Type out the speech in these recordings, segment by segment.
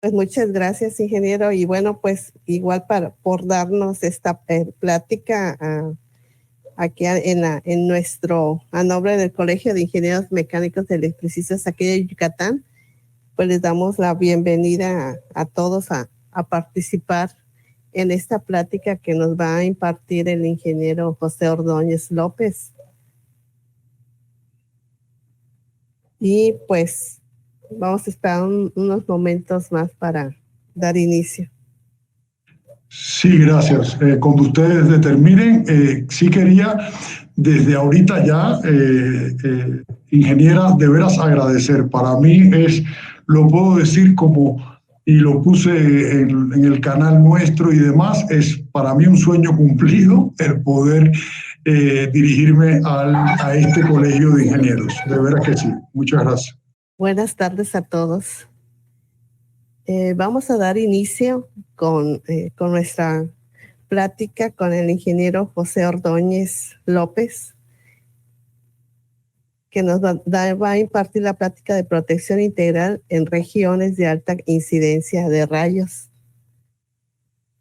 Pues muchas gracias, ingeniero. Y bueno, pues igual por darnos esta plática aquí a nombre del Colegio de Ingenieros Mecánicos y Electricistas aquí de Yucatán, pues les damos la bienvenida a todos a participar en esta plática que nos va a impartir el ingeniero José Ordóñez López. Y pues vamos a esperar unos momentos más para dar inicio. Sí, gracias. Cuando ustedes determinen, sí quería desde ahorita ya, ingeniera, de veras agradecer. Para mí lo puedo decir como, y lo puse en el canal nuestro y demás, es para mí un sueño cumplido el poder dirigirme a este colegio de ingenieros. De veras que sí. Muchas gracias. Buenas tardes a todos. Vamos a dar inicio con nuestra plática con el ingeniero José Ordóñez López, que nos va a impartir la plática de protección integral en regiones de alta incidencia de rayos.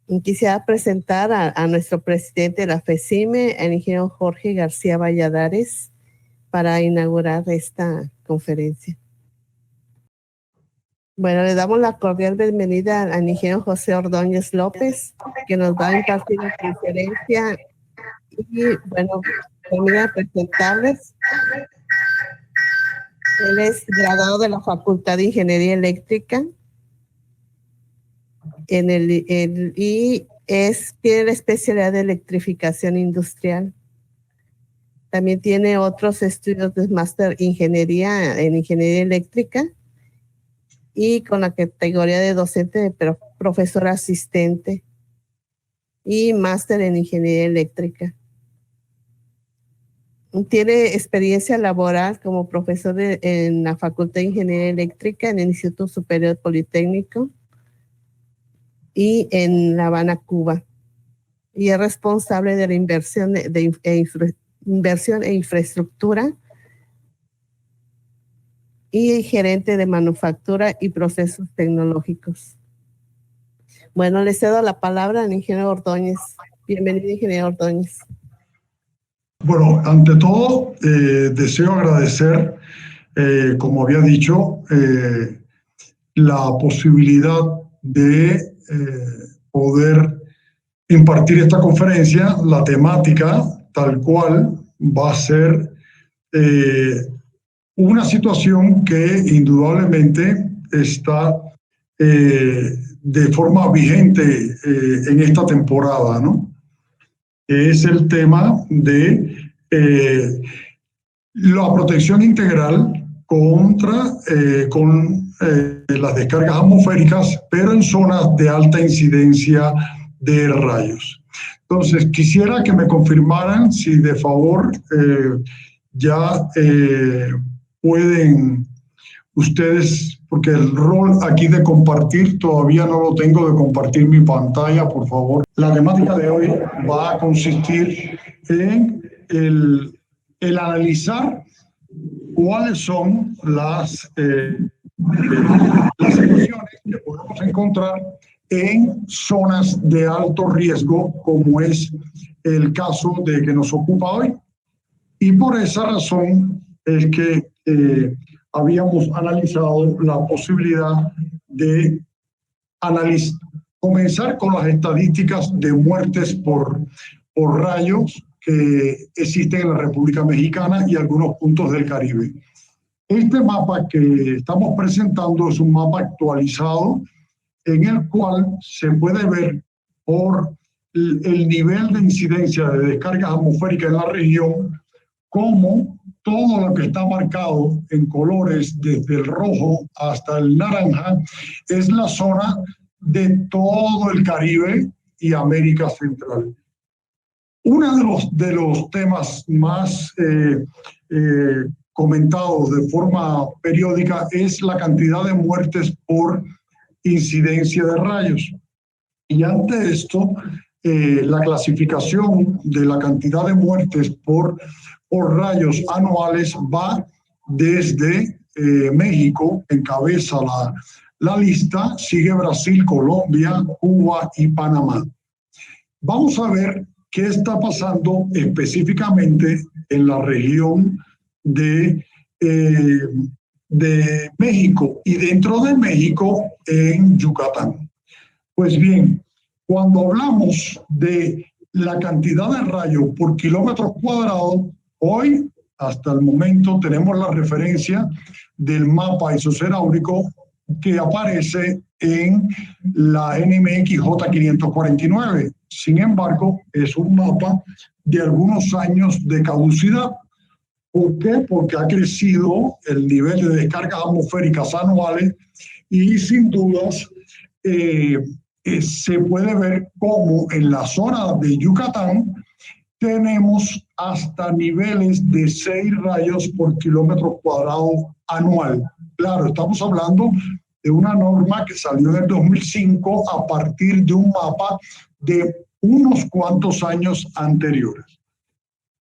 Y quisiera presentar a nuestro presidente de la FECIME, el ingeniero Jorge García Valladares, para inaugurar esta conferencia. Bueno, le damos la cordial bienvenida al ingeniero José Ordóñez López, que nos va a impartir la conferencia. Y bueno, voy a presentarles. Él es graduado de la Facultad de Ingeniería Eléctrica y tiene la especialidad de electrificación industrial. También tiene otros estudios de máster en Ingeniería Eléctrica y con la categoría de docente de profesor asistente y máster en Ingeniería Eléctrica. Tiene experiencia laboral como profesor en la Facultad de Ingeniería Eléctrica en el Instituto Superior Politécnico y en La Habana, Cuba. Y es responsable de la inversión inversión e infraestructura y gerente de manufactura y procesos tecnológicos. Bueno, le cedo la palabra al ingeniero Ordóñez. Bienvenido, ingeniero Ordóñez. Bueno, ante todo, deseo agradecer, como había dicho, la posibilidad de poder impartir esta conferencia. La temática, tal cual, va a ser una situación que indudablemente está de forma vigente en esta temporada, ¿no? Es el tema de la protección integral con las descargas atmosféricas, pero en zonas de alta incidencia de rayos. Entonces, quisiera que me confirmaran si de favor ya pueden ustedes, porque el rol aquí de compartir todavía no lo tengo, de compartir mi pantalla, por favor. La temática de hoy va a consistir en el analizar cuáles son las situaciones que podemos encontrar en zonas de alto riesgo, como es el caso de que nos ocupa hoy. Y por esa razón es que habíamos analizado la posibilidad de comenzar con las estadísticas de muertes por rayos que existen en la República Mexicana y algunos puntos del Caribe. Este mapa que estamos presentando es un mapa actualizado en el cual se puede ver por el nivel de incidencia de descargas atmosféricas en la región, como todo lo que está marcado en colores desde el rojo hasta el naranja es la zona de todo el Caribe y América Central. Uno de los temas más comentados de forma periódica es la cantidad de muertes por incidencia de rayos. Y ante esto, la clasificación de la cantidad de muertes por rayos anuales va desde México, encabeza la lista, sigue Brasil, Colombia, Cuba y Panamá. Vamos a ver qué está pasando específicamente en la región de México y dentro de México en Yucatán. Pues bien, cuando hablamos de la cantidad de rayos por kilómetro cuadrado, hoy, hasta el momento, tenemos la referencia del mapa isoceráurico que aparece en la NMX J549. Sin embargo, es un mapa de algunos años de caducidad. ¿Por qué? Porque ha crecido el nivel de descargas atmosféricas anuales y sin dudas se puede ver cómo en la zona de Yucatán tenemos hasta niveles de 6 rayos por kilómetro cuadrado anual. Claro, estamos hablando de una norma que salió en el 2005 a partir de un mapa de unos cuantos años anteriores.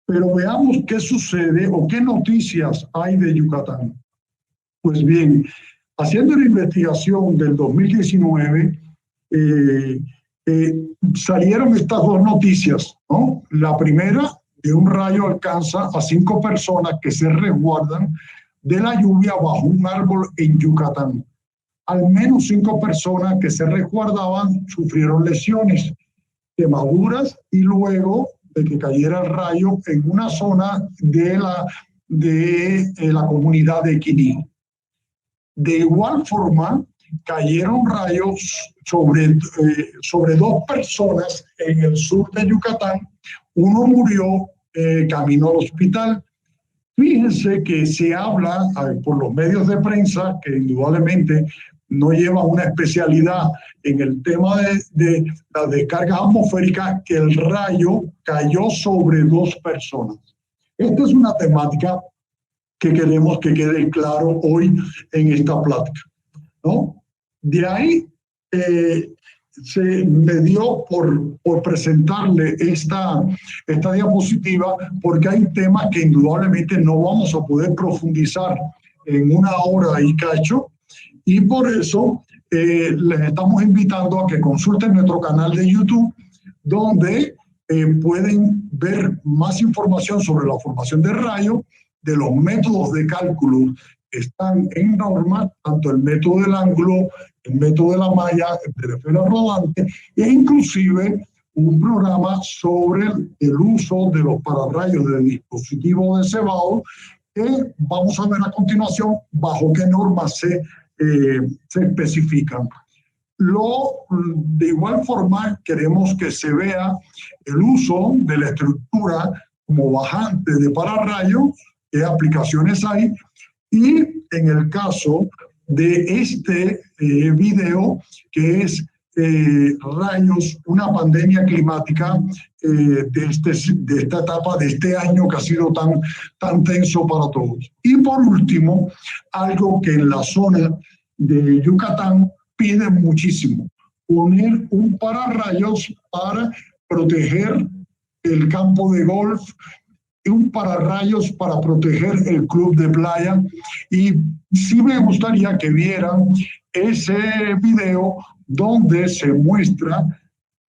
Pero veamos qué sucede o qué noticias hay de Yucatán. Pues bien, haciendo la investigación del 2019, salieron estas dos noticias, ¿no? La primera, de un rayo alcanza a 5 personas que se resguardan de la lluvia bajo un árbol en Yucatán. Al menos 5 personas que se resguardaban sufrieron lesiones, quemaduras y luego de que cayera el rayo en una zona de la comunidad de Quiní. De igual forma, cayeron rayos sobre 2 personas en el sur de Yucatán. Uno murió camino al hospital. Fíjense que se habla por los medios de prensa, que indudablemente no lleva una especialidad en el tema de las descargas atmosféricas, que el rayo cayó sobre 2 personas. Esta es una temática que queremos que quede claro hoy en esta plática, ¿no? De ahí se me dio por presentarle esta diapositiva, porque hay temas que indudablemente no vamos a poder profundizar en una hora y cacho, y por eso les estamos invitando a que consulten nuestro canal de YouTube, donde pueden ver más información sobre la formación de rayos, de los métodos de cálculo que están en norma, tanto el método del ángulo, el método de la malla, de la esfera rodante, e inclusive un programa sobre el uso de los pararrayos de dispositivos de cebado, que vamos a ver a continuación bajo qué normas se especifican. De igual forma, queremos que se vea el uso de la estructura como bajante de pararrayos, qué aplicaciones hay, y en el caso de este video, que es rayos, una pandemia climática de esta etapa, de este año que ha sido tan tenso para todos. Y por último, algo que en la zona de Yucatán piden muchísimo: poner un pararrayos para proteger el campo de golf y un pararrayos para proteger el club de playa. Y sí me gustaría que vieran ese video donde se muestra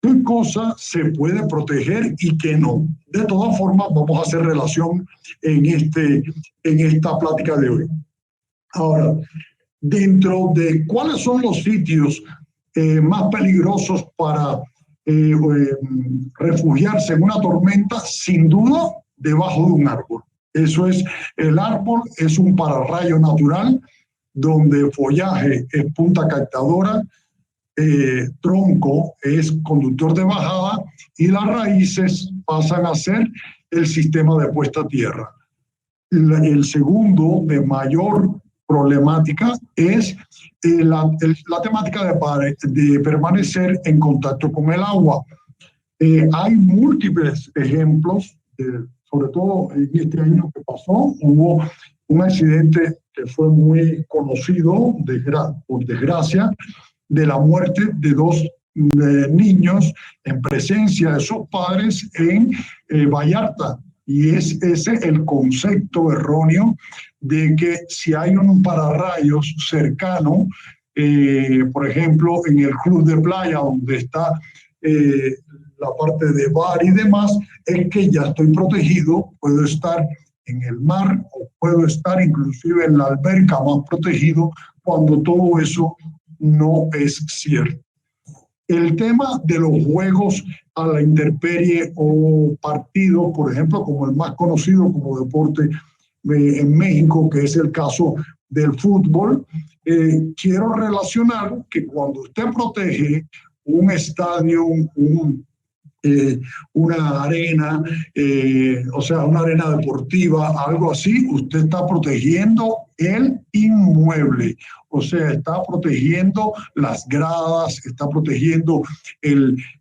qué cosa se puede proteger y qué no. De todas formas, vamos a hacer relación en esta plática de hoy. Ahora, dentro de cuáles son los sitios más peligrosos para refugiarse en una tormenta, sin duda, debajo de un árbol. Eso es, el árbol es un pararrayo natural donde follaje es punta captadora, tronco es conductor de bajada y las raíces pasan a ser el sistema de puesta a tierra. El segundo de mayor problemática es la temática de permanecer en contacto con el agua. Hay múltiples ejemplos, sobre todo en este año que pasó, hubo un accidente que fue muy conocido, por desgracia, de la muerte de 2 niños en presencia de sus padres en Vallarta. Y es ese el concepto erróneo de que si hay un pararrayos cercano, por ejemplo, en el club de playa, donde está la parte de bar y demás, es que ya estoy protegido, puedo estar en el mar o puedo estar inclusive en la alberca más protegido, cuando todo eso no es cierto. El tema de los juegos a la intemperie o partidos, por ejemplo, como el más conocido como deporte en México, que es el caso del fútbol, quiero relacionar que cuando usted protege un estadio, una arena, o sea, una arena deportiva, algo así, usted está protegiendo el inmueble, o sea, está protegiendo las gradas, está protegiendo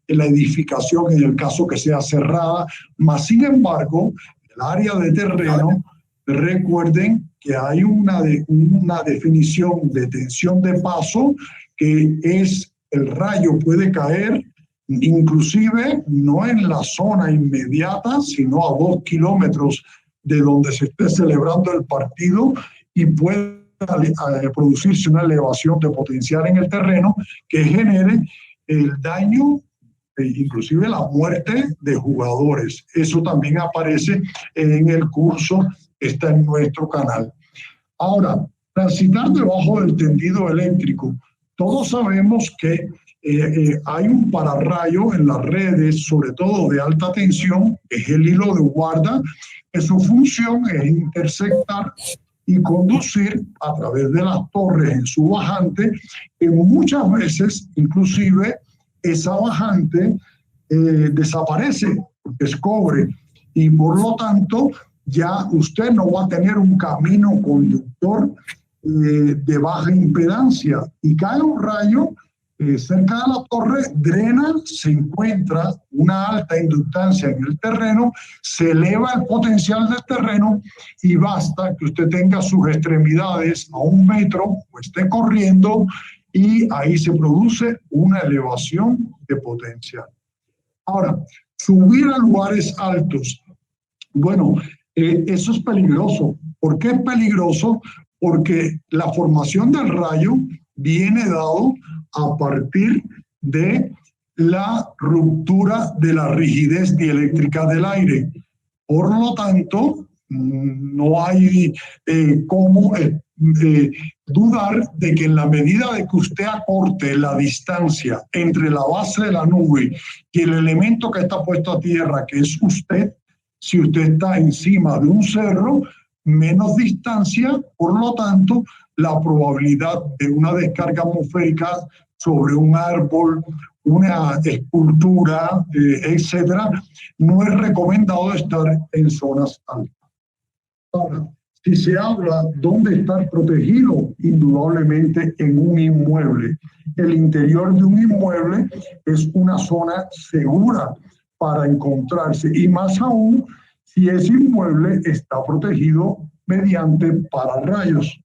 la edificación en el caso que sea cerrada, mas sin embargo, el área de terreno, recuerden que hay una definición de tensión de paso, que es el rayo puede caer inclusive no en la zona inmediata, sino a 2 kilómetros de donde se esté celebrando el partido, y puede producirse una elevación de potencial en el terreno que genere el daño, inclusive la muerte de jugadores. Eso también aparece en el curso, está en nuestro canal. Ahora, transitar debajo del tendido eléctrico. Todos sabemos que hay un pararrayo en las redes, sobre todo de alta tensión, que es el hilo de guarda, que su función es interceptar y conducir a través de las torres en su bajante, que muchas veces inclusive esa bajante desaparece porque es cobre, y por lo tanto ya usted no va a tener un camino conductor de baja impedancia, y cae un rayo cerca de la torre, drena, se encuentra una alta inductancia en el terreno, se eleva el potencial del terreno y basta que usted tenga sus extremidades a 1 metro o esté corriendo, y ahí se produce una elevación de potencial. Ahora, subir a lugares altos. Bueno, eso es peligroso. ¿Por qué es peligroso? Porque la formación del rayo viene dado a partir de la ruptura de la rigidez dieléctrica del aire. Por lo tanto, no hay cómo dudar de que en la medida de que usted acorte la distancia entre la base de la nube y el elemento que está puesto a tierra, que es usted, si usted está encima de un cerro, menos distancia, por lo tanto, la probabilidad de una descarga atmosférica sobre un árbol, una escultura, etcétera, no es recomendado estar en zonas altas. Ahora, si se habla dónde estar protegido, indudablemente en un inmueble. El interior de un inmueble es una zona segura para encontrarse, y más aún si ese inmueble está protegido mediante pararrayos.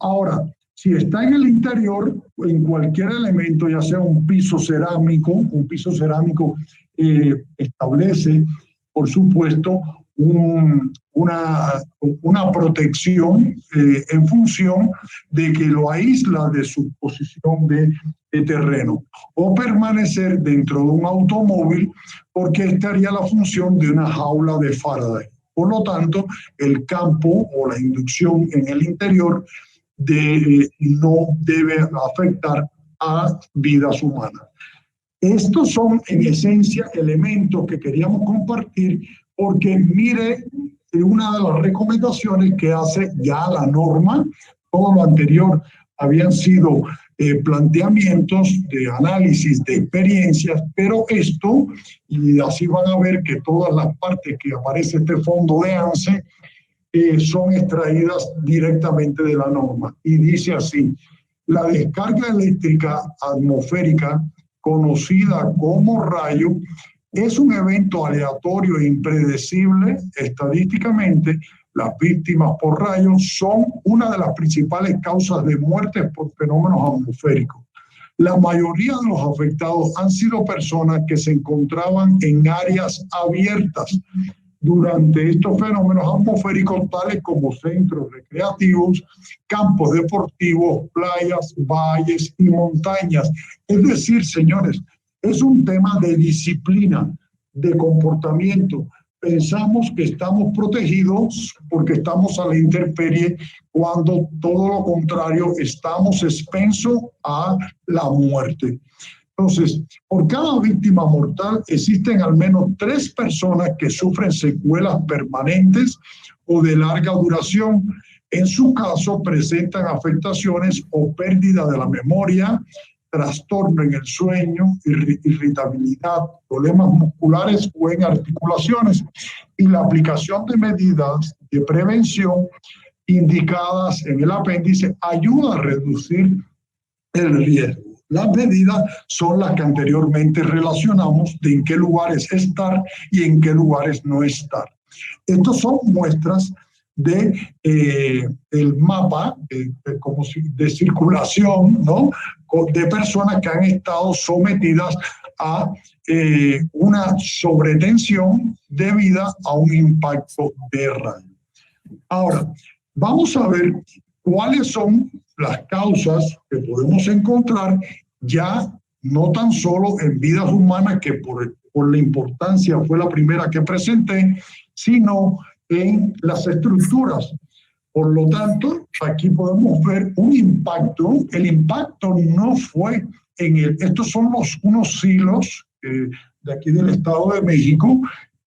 Ahora, si está en el interior, en cualquier elemento, ya sea un piso cerámico establece, por supuesto, una protección en función de que lo aísla de su posición de terreno, o permanecer dentro de un automóvil, porque esta haría la función de una jaula de Faraday. Por lo tanto, el campo o la inducción en el interior no debe afectar a vidas humanas. Estos son, en esencia, elementos que queríamos compartir, porque mire una de las recomendaciones que hace ya la norma. Todo lo anterior habían sido planteamientos de análisis de experiencias, pero esto, y así van a ver que todas las partes que aparece este fondo de ANSE son extraídas directamente de la norma. Y dice así: la descarga eléctrica atmosférica, conocida como rayo, es un evento aleatorio e impredecible. Estadísticamente, las víctimas por rayos son una de las principales causas de muerte por fenómenos atmosféricos. La mayoría de los afectados han sido personas que se encontraban en áreas abiertas, durante estos fenómenos atmosféricos tales como centros recreativos, campos deportivos, playas, valles y montañas. Es decir, señores, es un tema de disciplina, de comportamiento. Pensamos que estamos protegidos porque estamos a la intemperie, cuando todo lo contrario, estamos expensos a la muerte. Entonces, por cada víctima mortal existen al menos 3 personas que sufren secuelas permanentes o de larga duración. En su caso, presentan afectaciones o pérdida de la memoria, trastorno en el sueño, irritabilidad, problemas musculares o en articulaciones, y la aplicación de medidas de prevención indicadas en el apéndice ayuda a reducir el riesgo. Las medidas son las que anteriormente relacionamos de en qué lugares estar y en qué lugares no estar. Estos son muestras de el mapa de circulación, ¿no?, de personas que han estado sometidas a una sobretensión debida a un impacto de radio. Ahora, vamos a ver cuáles son las causas que podemos encontrar, ya no tan solo en vidas humanas, que por la importancia fue la primera que presenté, sino en las estructuras. Por lo tanto, aquí podemos ver un impacto. El impacto no fue estos son unos silos de aquí del Estado de México,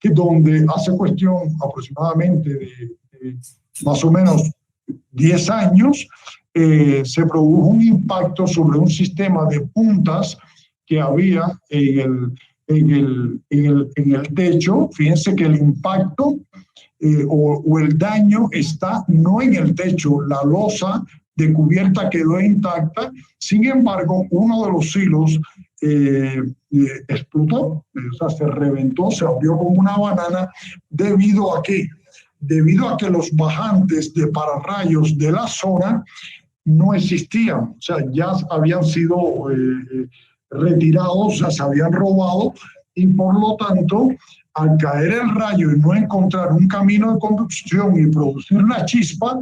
donde hace cuestión aproximadamente de más o menos 10 años, se produjo un impacto sobre un sistema de puntas que había en el techo. Fíjense que el impacto o el daño está no en el techo, la losa de cubierta quedó intacta. Sin embargo, uno de los silos explotó, o sea, se reventó, se abrió como una banana, debido a que los bajantes de pararrayos de la zona no existían, o sea, ya habían sido retirados, ya se habían robado, y por lo tanto, al caer el rayo y no encontrar un camino de conducción y producir la chispa,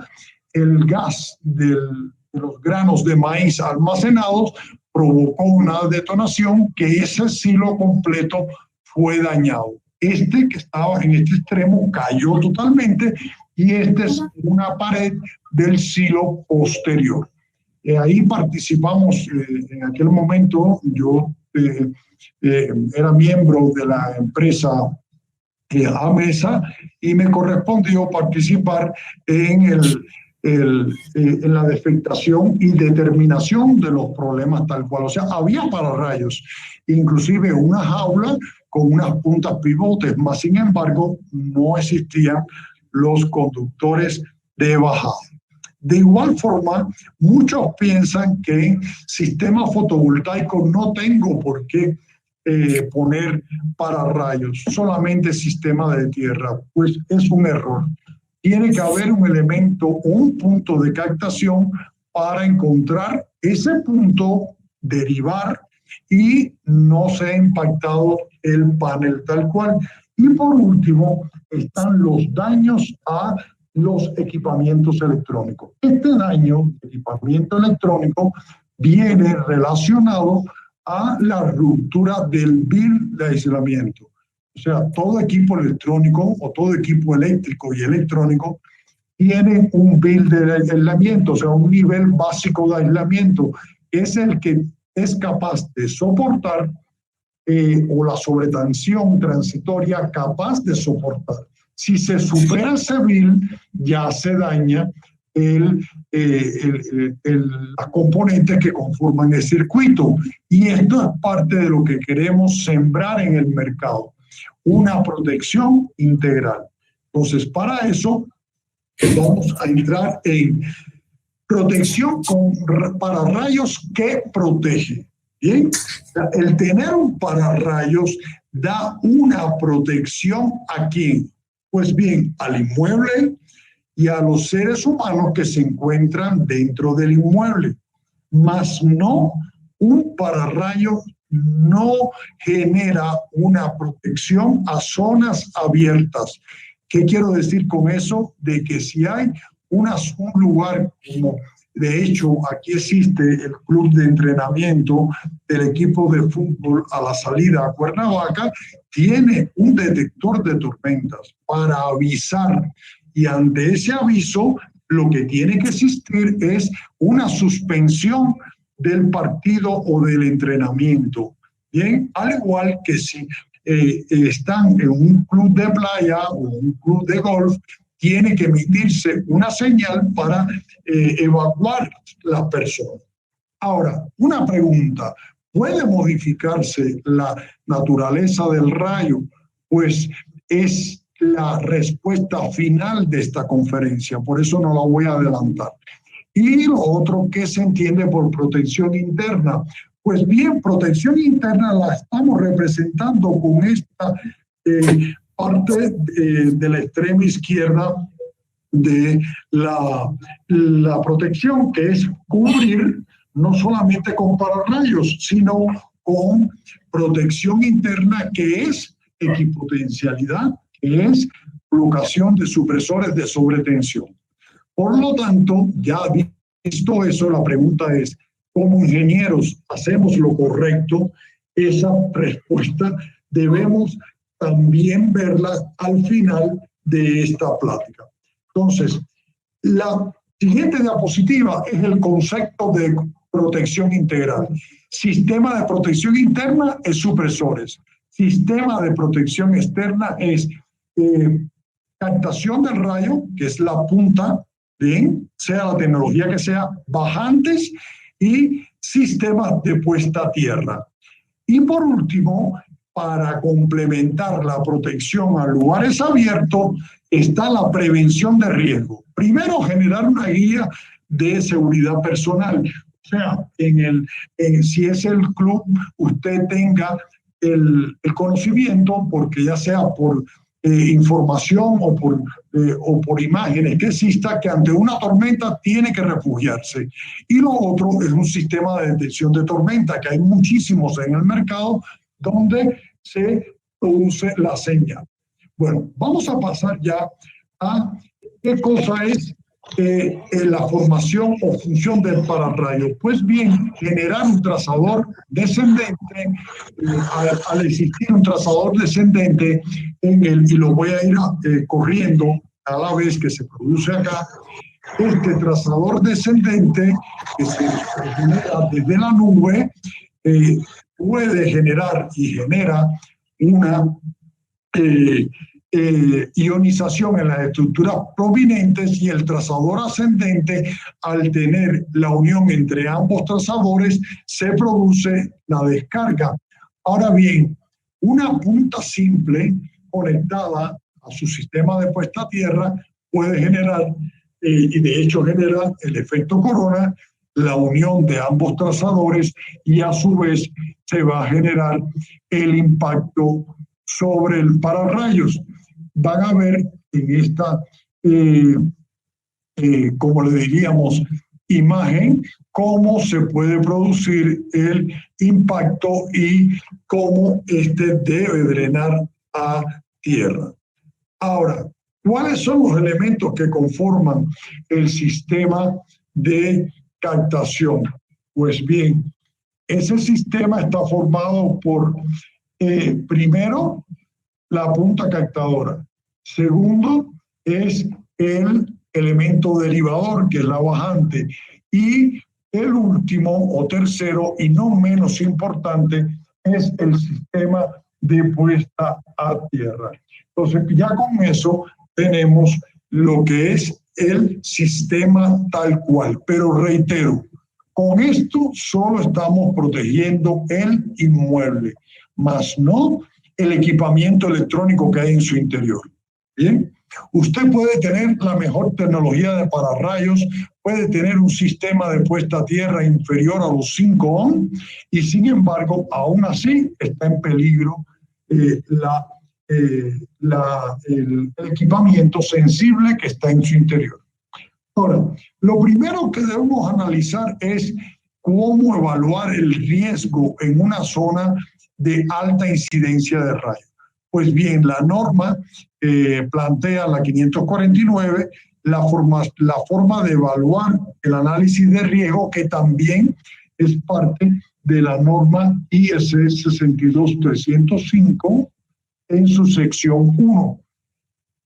el gas de los granos de maíz almacenados provocó una detonación, que ese silo completo fue dañado. Este que estaba en este extremo cayó totalmente, y esta es una pared del silo posterior. Ahí participamos en aquel momento. Yo era miembro de la empresa AMESA, y me correspondió participar en la defectación y determinación de los problemas tal cual. O sea, había pararrayos, inclusive una jaula con unas puntas pivotes, mas sin embargo no existían los conductores de bajada. De igual forma, muchos piensan que sistema fotovoltaico no tengo por qué poner pararrayos, solamente sistema de tierra. Pues es un error. Tiene que haber un elemento o un punto de captación para encontrar ese punto, derivar, y no se ha impactado el panel tal cual. Y por último, están los daños a los equipamientos electrónicos. Este daño de equipamiento electrónico viene relacionado a la ruptura del bill de aislamiento. O sea, todo equipo electrónico o todo equipo eléctrico y electrónico tiene un bill de aislamiento, o sea, un nivel básico de aislamiento. Es el que es capaz de soportar o la sobretensión transitoria capaz de soportar. Si se supera ese bill, ya se daña las componentes que conforman el circuito. Y esto es parte de lo que queremos sembrar en el mercado, una protección integral. Entonces, para eso vamos a entrar en protección con pararrayos que protege. Bien, el tener un pararrayos da una protección ¿a quién? Pues bien, al inmueble y a los seres humanos que se encuentran dentro del inmueble. Mas no, un pararrayo no genera una protección a zonas abiertas. ¿Qué quiero decir con eso? De que si hay un lugar como, de hecho, aquí existe el club de entrenamiento del equipo de fútbol a la salida a Cuernavaca, tiene un detector de tormentas para avisar, y ante ese aviso lo que tiene que existir es una suspensión del partido o del entrenamiento. Bien, al igual que si están en un club de playa o un club de golf, tiene que emitirse una señal para evacuar las personas. Ahora, una pregunta, ¿puede modificarse la naturaleza del rayo? Pues es la respuesta final de esta conferencia, por eso no la voy a adelantar. Y lo otro que se entiende por protección interna. Pues bien, protección interna la estamos representando con esta parte de la extrema izquierda de la protección, que es cubrir no solamente con pararrayos, sino con protección interna, que es equipotencialidad, que es colocación de supresores de sobretensión. Por lo tanto, ya visto eso, la pregunta es, ¿como ingenieros hacemos lo correcto? Esa respuesta debemos también verla al final de esta plática. Entonces, la siguiente diapositiva es el concepto de protección integral. Sistema de protección interna es supresores. Sistema de protección externa es captación del rayo, que es la punta, bien, sea la tecnología que sea, bajantes y sistemas de puesta a tierra. Y por último, para complementar la protección a lugares abiertos, está la prevención de riesgo. Primero, generar una guía de seguridad personal. O sea, si es el club, usted tenga el conocimiento, porque ya sea por información o por imágenes que exista, que ante una tormenta tiene que refugiarse. Y lo otro es un sistema de detección de tormenta, que hay muchísimos en el mercado, donde se produce la señal. Bueno, vamos a pasar ya a qué cosa es la formación o función del pararrayo. Pues bien, generar un trazador descendente, al existir un trazador descendente, y lo voy a ir corriendo a la vez que se produce acá, este trazador descendente que se genera desde la nube, puede generar y genera una ionización en las estructuras prominentes, y el trazador ascendente, al tener la unión entre ambos trazadores, se produce la descarga. Ahora bien, una punta simple conectada a su sistema de puesta a tierra puede generar, y de hecho genera el efecto corona, la unión de ambos trazadores, y a su vez se va a generar el impacto sobre el pararrayos. Van a ver en esta, como le diríamos, imagen, cómo se puede producir el impacto y cómo este debe drenar a tierra. Ahora, ¿cuáles son los elementos que conforman el sistema de captación? Pues bien, ese sistema está formado por, primero, la punta captadora. Segundo, es el elemento derivador, que es la bajante. Y el último o tercero, y no menos importante, es el sistema de puesta a tierra. Entonces, ya con eso tenemos lo que es el sistema tal cual. Pero reitero, con esto solo estamos protegiendo el inmueble, más no el equipamiento electrónico que hay en su interior. Bien, usted puede tener la mejor tecnología de pararrayos, puede tener un sistema de puesta a tierra inferior a los 5 ohm, y sin embargo, aún así está en peligro el equipamiento sensible que está en su interior. Ahora, lo primero que debemos analizar es cómo evaluar el riesgo en una zona de alta incidencia de rayos. Pues bien, la norma plantea la 549 la forma de evaluar el análisis de riesgo, que también es parte de la norma IS 62305 en su sección 1.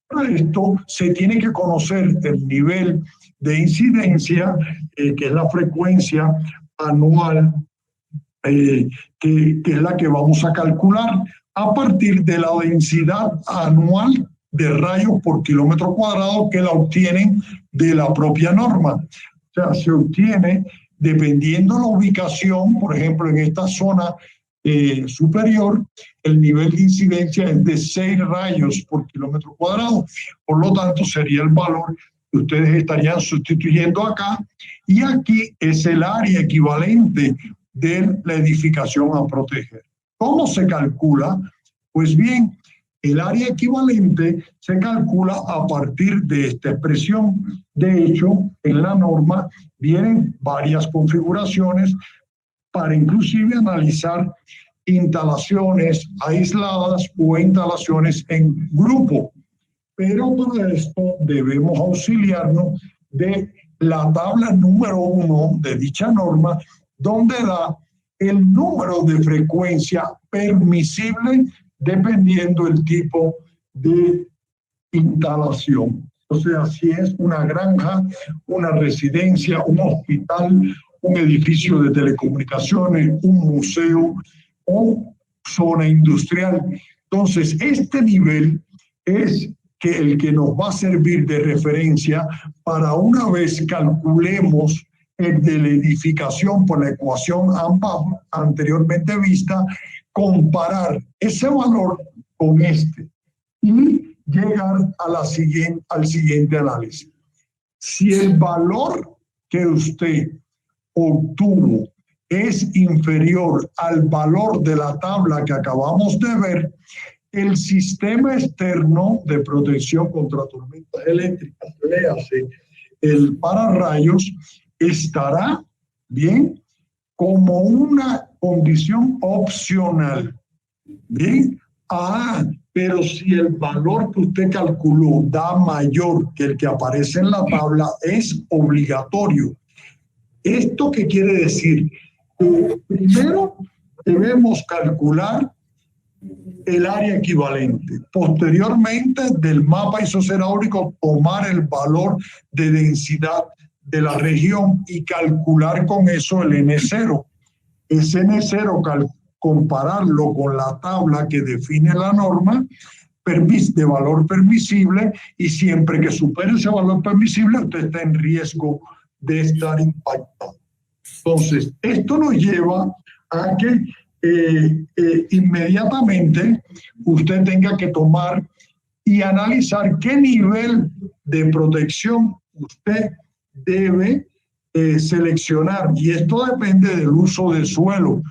Para esto se tiene que conocer el nivel de incidencia, que es la frecuencia anual, que es la que vamos a calcular a partir de la densidad anual de rayos por kilómetro cuadrado que la obtienen de la propia norma. O sea, se obtiene dependiendo la ubicación. Por ejemplo, en esta zona superior, el nivel de incidencia es de 6 rayos por kilómetro cuadrado. Por lo tanto, sería el valor que ustedes estarían sustituyendo acá. Y aquí es el área equivalente de la edificación a proteger. ¿Cómo se calcula? Pues bien, el área equivalente se calcula a partir de esta expresión. De hecho, en la norma vienen varias configuraciones para inclusive analizar instalaciones aisladas o instalaciones en grupo. Pero para esto debemos auxiliarnos de la tabla número 1 de dicha norma, donde da el número de frecuencia permisible dependiendo el tipo de instalación. O sea, si es una granja, una residencia, un hospital, un edificio de telecomunicaciones, un museo o zona industrial. Entonces, este nivel es el que nos va a servir de referencia para, una vez calculemos el de la edificación por la ecuación AMPA anteriormente vista, comparar ese valor con este y llegar a al siguiente análisis. Si el valor que usted obtuvo es inferior al valor de la tabla que acabamos de ver, el sistema externo de protección contra tormentas eléctricas, léase el pararrayos, estará bien como una condición opcional. Bien, pero si el valor que usted calculó da mayor que el que aparece en la tabla, es obligatorio. ¿Esto qué quiere decir? Primero debemos calcular el área equivalente. Posteriormente, del mapa isoceráulico, tomar el valor de densidad de la región y calcular con eso el N0. Ese N0 compararlo con la tabla que define la norma de valor permisible, y siempre que supere ese valor permisible, usted está en riesgo de estar impactado. Entonces, esto nos lleva a que inmediatamente usted tenga que tomar y analizar qué nivel de protección usted debe seleccionar, y esto depende del uso de suelo,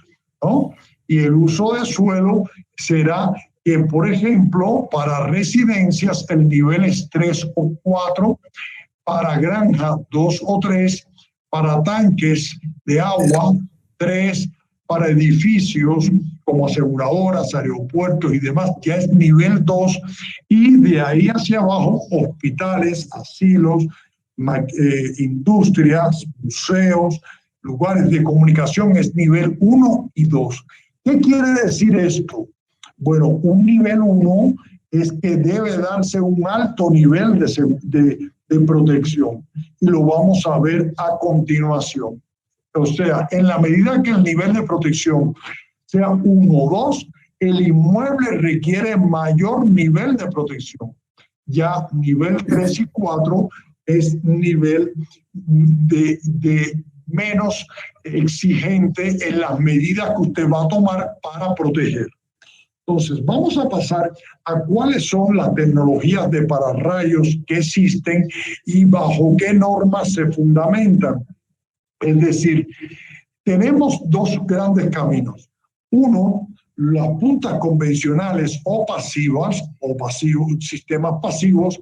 ¿no? Y el uso de suelo será que, por ejemplo, para residencias el nivel es 3 o 4, para granja 2 o 3, para tanques de agua 3, para edificios como aseguradoras, aeropuertos y demás ya es nivel 2, y de ahí hacia abajo hospitales, asilos, industrias, museos, lugares de comunicación es nivel 1 y 2. ¿Qué quiere decir esto? Bueno, un nivel 1 es que debe darse un alto nivel de protección, y lo vamos a ver a continuación. O sea, en la medida que el nivel de protección sea 1 o 2, el inmueble requiere mayor nivel de protección. Ya nivel 3 y 4 es nivel de menos exigente en las medidas que usted va a tomar para proteger. Entonces, vamos a pasar a cuáles son las tecnologías de pararrayos que existen y bajo qué normas se fundamentan. Es decir, tenemos dos grandes caminos. Uno, las puntas convencionales o pasivos, sistemas pasivos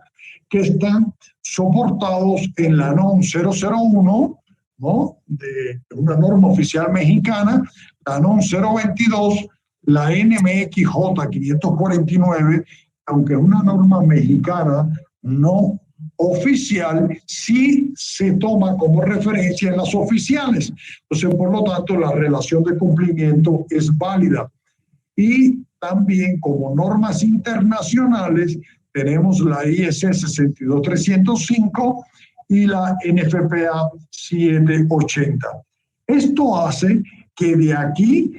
que están soportados en la NOM 001, ¿no? De una norma oficial mexicana, la NOM 022, la NMXJ 549, aunque es una norma mexicana no oficial, sí se toma como referencia en las oficiales. Entonces, por lo tanto, la relación de cumplimiento es válida. Y también como normas internacionales tenemos la IS 62305 y la NFPA 780. Esto hace que de aquí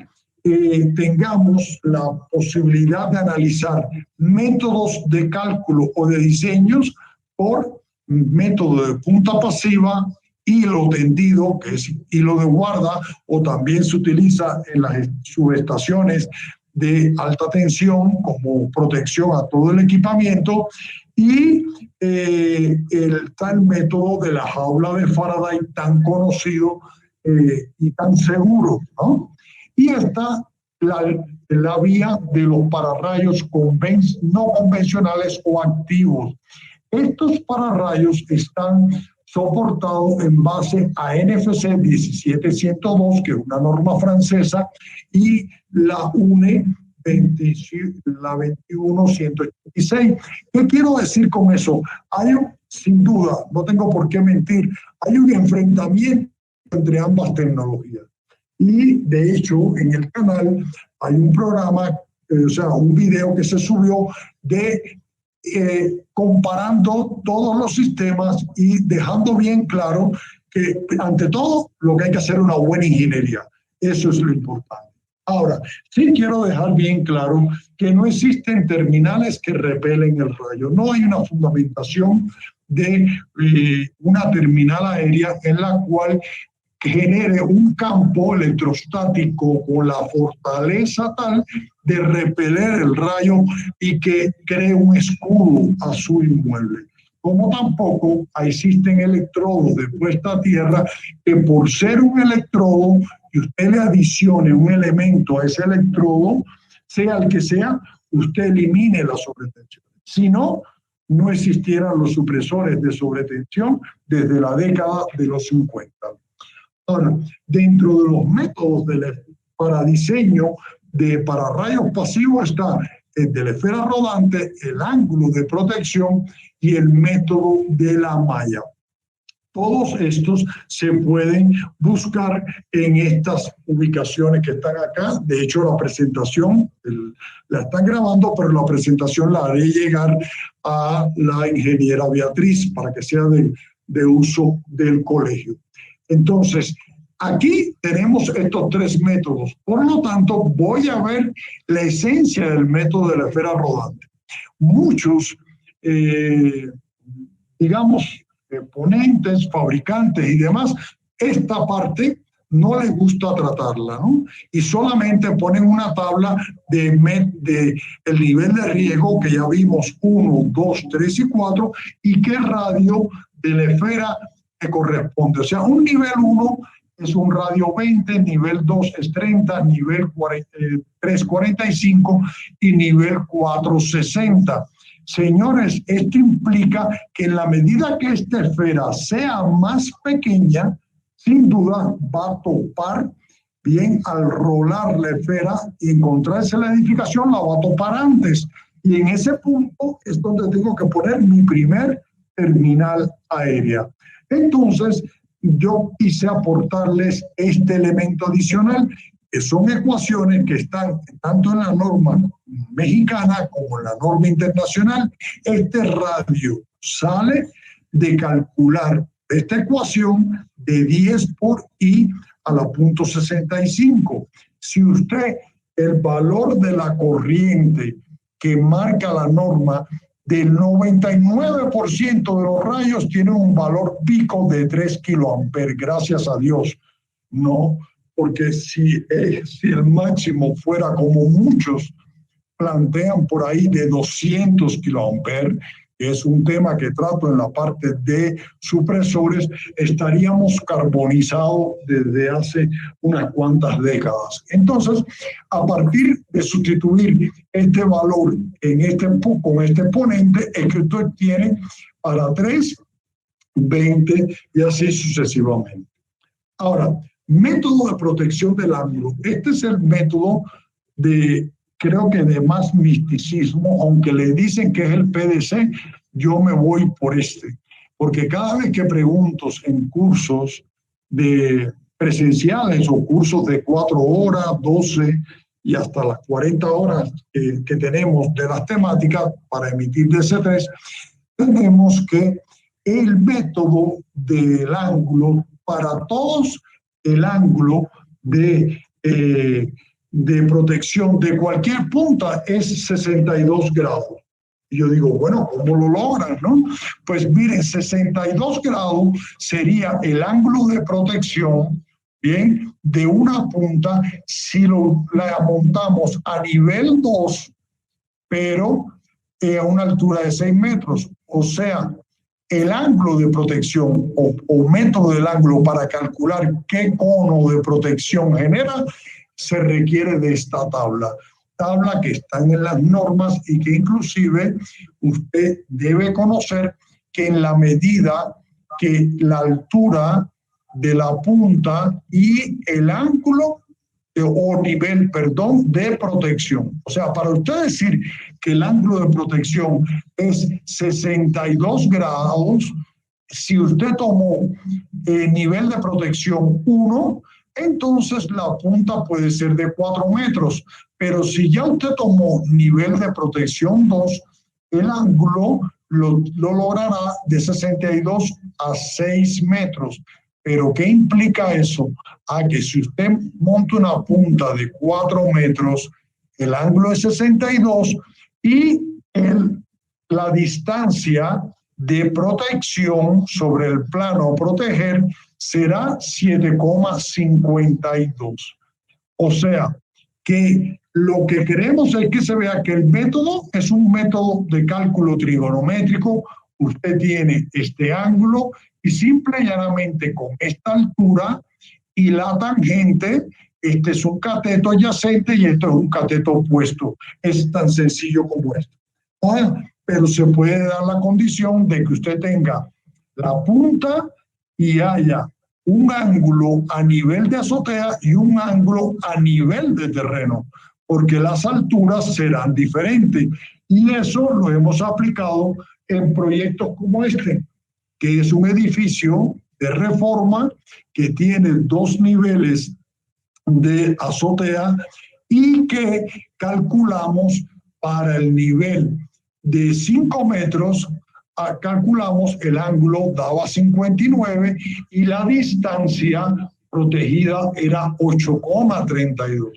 tengamos la posibilidad de analizar métodos de cálculo o de diseños por método de punta pasiva, hilo tendido, que es hilo de guarda, o también se utiliza en las subestaciones de alta tensión como protección a todo el equipamiento, y está el método de la jaula de Faraday tan conocido y tan seguro, ¿no? Y está la vía de los pararrayos no convencionales o activos. Estos pararrayos están soportados en base a NFC 17102, que es una norma francesa, y la UNE 21186. ¿Qué quiero decir con eso? Sin duda, no tengo por qué mentir, hay un enfrentamiento entre ambas tecnologías. Y de hecho, en el canal hay un programa, un video que se subió de comparando todos los sistemas y dejando bien claro que, ante todo, lo que hay que hacer es una buena ingeniería. Eso es lo importante. Ahora, sí quiero dejar bien claro que no existen terminales que repelen el rayo. No hay una fundamentación de una terminal aérea en la cual genere un campo electrostático con la fortaleza tal de repeler el rayo y que cree un escudo a su inmueble. Como tampoco existen electrodos de puesta a tierra que, por ser un electrodo, y usted le adicione un elemento a ese electrodo, sea el que sea, usted elimine la sobretensión. Si no, no existieran los supresores de sobretensión desde la década de los 50. Ahora, dentro de los métodos para diseño de pararrayos pasivos está el de la esfera rodante, el ángulo de protección y el método de la malla. Todos estos se pueden buscar en estas ubicaciones que están acá. De hecho, la presentación la están grabando, pero la presentación la haré llegar a la ingeniera Beatriz para que sea de uso del colegio. Entonces, aquí tenemos estos tres métodos. Por lo tanto, voy a ver la esencia del método de la esfera rodante. Muchos, ponentes, fabricantes y demás, esta parte no les gusta tratarla, ¿no? Y solamente ponen una tabla de el nivel de riesgo que ya vimos, 1, 2, 3 y 4, y qué radio de la esfera que corresponde. O sea, un nivel 1 es un radio 20, nivel 2 es 30, nivel 3 45 y nivel 4 60. Señores, esto implica que en la medida que esta esfera sea más pequeña, sin duda va a topar bien al rolar la esfera y encontrarse la edificación, la va a topar antes. Y en ese punto es donde tengo que poner mi primer terminal aérea. Entonces, yo quise aportarles este elemento adicional, que son ecuaciones que están tanto en la norma mexicana como en la norma internacional. Este radio sale de calcular esta ecuación de 10 por I a la punto 65. Si usted, el valor de la corriente que marca la norma, del 99% de los rayos tienen un valor pico de 3 kiloamperes, gracias a Dios. No, porque si el máximo fuera como muchos plantean por ahí de 200 kiloamperes, que es un tema que trato en la parte de supresores, estaríamos carbonizados desde hace unas cuantas décadas. Entonces, a partir de sustituir este valor con este exponente, es que usted tiene para 3, 20 y así sucesivamente. Ahora, método de protección del ángulo. Este es el método creo que de más misticismo, aunque le dicen que es el PDC, yo me voy por porque cada vez que pregunto en cursos de presenciales o cursos de 4 horas, 12 y hasta las 40 horas que tenemos de las temáticas para emitir DC3, tenemos que el método del ángulo para todos, el ángulo de protección de cualquier punta es 62 grados. Y yo digo, bueno, ¿cómo lo logran, no? Pues miren, 62 grados sería el ángulo de protección, bien, de una punta si la montamos a nivel 2, pero a una altura de 6 metros. O sea, el ángulo de protección o método del ángulo para calcular qué cono de protección genera se requiere de esta tabla que están en las normas y que inclusive usted debe conocer que en la medida que la altura de la punta y el ángulo o nivel, perdón, de protección. O sea, para usted decir que el ángulo de protección es 62 grados, si usted tomó nivel de protección 1, entonces la punta puede ser de 4 metros. Pero si ya usted tomó nivel de protección 2, el ángulo lo logrará de 62 a 6 metros. ¿Pero qué implica eso? Que si usted monta una punta de 4 metros, el ángulo es 62 y la distancia de protección sobre el plano a proteger será 7,52. O sea, que lo que queremos es que se vea que el método es un método de cálculo trigonométrico. Usted tiene este ángulo y simple y llanamente con esta altura y la tangente, este es un cateto adyacente y esto es un cateto opuesto. Es tan sencillo como esto. Pero se puede dar la condición de que usted tenga la punta y haya un ángulo a nivel de azotea y un ángulo a nivel de terreno, porque las alturas serán diferentes. Y eso lo hemos aplicado en proyectos como este, que es un edificio de reforma que tiene 2 niveles de azotea y que calculamos para el nivel de 5 metros, calculamos el ángulo daba 59 y la distancia protegida era 8,32.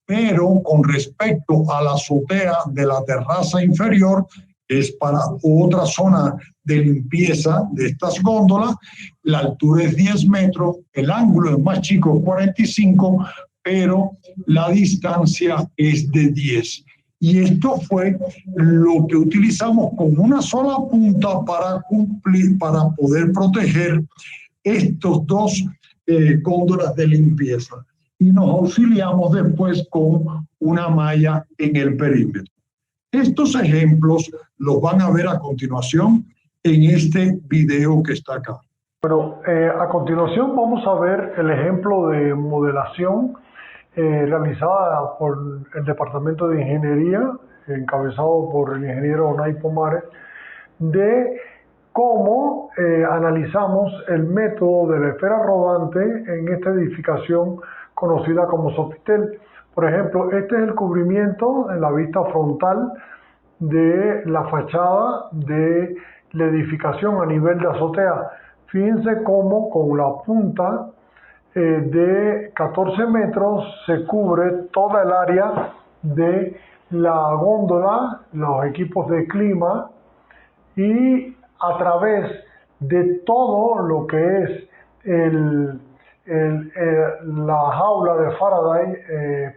Pero con respecto a la azotea de la terraza inferior, es para otra zona de limpieza de estas góndolas, la altura es 10 metros, el ángulo es más chico, 45, pero la distancia es de 10. Y esto fue lo que utilizamos con una sola punta para poder proteger estos 2 góndolas de limpieza. Y nos auxiliamos después con una malla en el perímetro. Estos ejemplos los van a ver a continuación en este video que está acá. Bueno, a continuación vamos a ver el ejemplo de modelación realizada por el Departamento de Ingeniería, encabezado por el ingeniero Onay Pomares, de cómo analizamos el método de la esfera rodante en esta edificación conocida como Sofitel. Por ejemplo, este es el cubrimiento en la vista frontal de la fachada de la edificación a nivel de azotea. Fíjense cómo con la punta de 14 metros se cubre toda el área de la góndola, los equipos de clima, y a través de todo lo que es la jaula de Faraday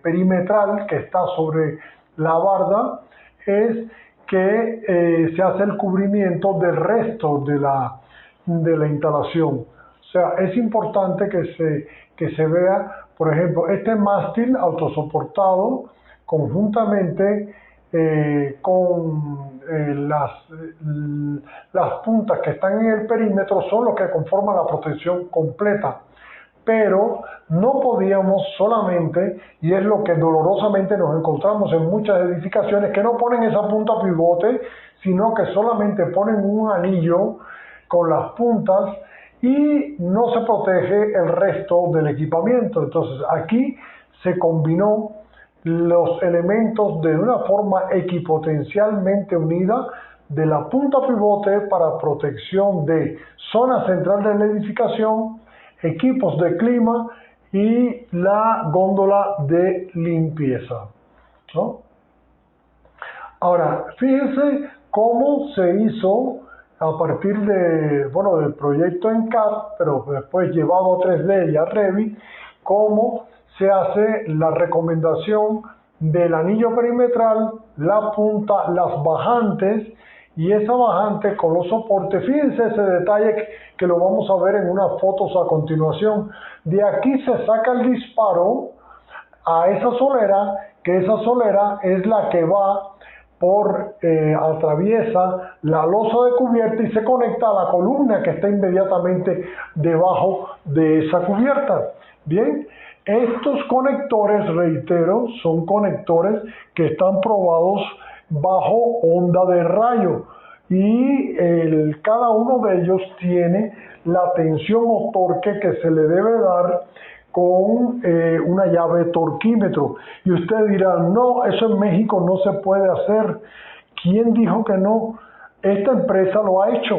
perimetral que está sobre la barda, es que se hace el cubrimiento del resto de la instalación. O sea, es importante que se vea, por ejemplo, este mástil autosoportado conjuntamente con las puntas que están en el perímetro son los que conforman la protección completa. pero no podíamos solamente, y es lo que dolorosamente nos encontramos en muchas edificaciones, que no ponen esa punta pivote, sino que solamente ponen un anillo con las puntas y no se protege el resto del equipamiento. Entonces aquí se combinó los elementos de una forma equipotencialmente unida de la punta pivote para protección de zona central de la edificación, equipos de clima y la góndola de limpieza, ¿no? Ahora, fíjense cómo se hizo a partir de, bueno, del proyecto en CAD, pero después llevado a 3D y a Revit, cómo se hace la recomendación del anillo perimetral, la punta, las bajantes y esa bajante con los soportes. Fíjense ese detalle que lo vamos a ver en unas fotos a continuación. De aquí se saca el disparo a esa solera, que esa solera es la que va atraviesa la losa de cubierta y se conecta a la columna que está inmediatamente debajo de esa cubierta. Bien, estos conectores, reitero, son conectores que están probados bajo onda de rayo y cada uno de ellos tiene la tensión o torque que se le debe dar con una llave torquímetro. Y usted dirá, no, eso en México no se puede hacer. ¿Quién dijo que no? Esta empresa lo ha hecho.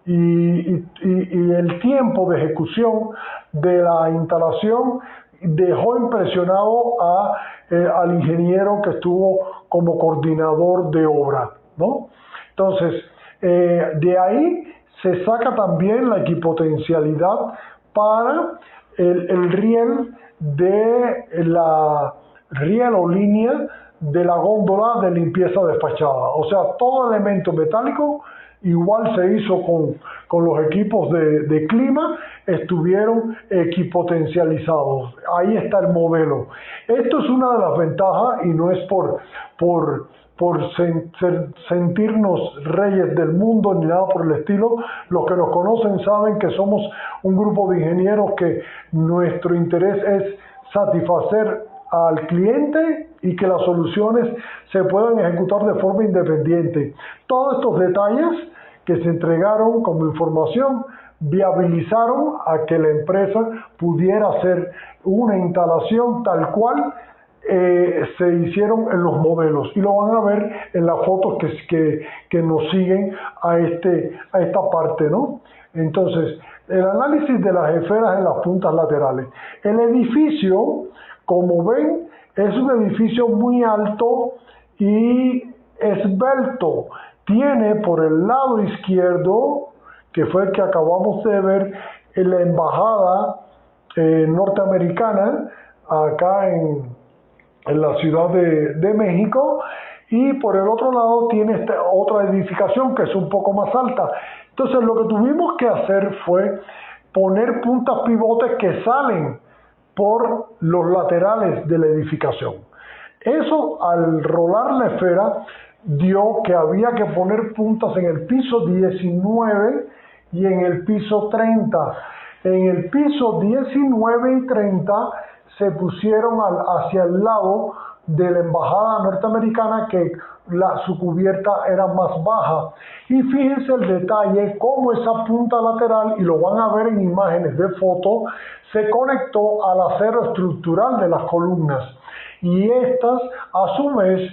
Y el tiempo de ejecución de la instalación dejó impresionado al ingeniero que estuvo como coordinador de obra, ¿no? Entonces, de ahí se saca también la equipotencialidad para el riel de la riel o línea de la góndola de limpieza de fachada. O sea, todo elemento metálico, igual se hizo con los equipos de clima, estuvieron equipotencializados. Ahí está el modelo. Esto es una de las ventajas y no es por sentirnos reyes del mundo ni nada por el estilo. Los que nos conocen saben que somos un grupo de ingenieros que nuestro interés es satisfacer al cliente y que las soluciones se puedan ejecutar de forma independiente. Todos estos detalles que se entregaron como información viabilizaron a que la empresa pudiera hacer una instalación tal cual se hicieron en los modelos, y lo van a ver en las fotos que nos siguen a esta parte, ¿no? Entonces, el análisis de las esferas en las puntas laterales. El edificio, como ven, es un edificio muy alto y esbelto. Tiene por el lado izquierdo, que fue el que acabamos de ver, en la embajada norteamericana, acá en la Ciudad de México, y por el otro lado tiene esta otra edificación que es un poco más alta. Entonces lo que tuvimos que hacer fue poner puntas pivotes que salen por los laterales de la edificación. Eso, al rolar la esfera, dio que había que poner puntas en el piso 19 y en el piso 30. En el piso 19 y 30 se pusieron hacia el lado de la embajada norteamericana, que su cubierta era más baja. Y fíjense el detalle, cómo esa punta lateral, y lo van a ver en imágenes de foto, se conectó al acero estructural de las columnas. Y estas, a su vez,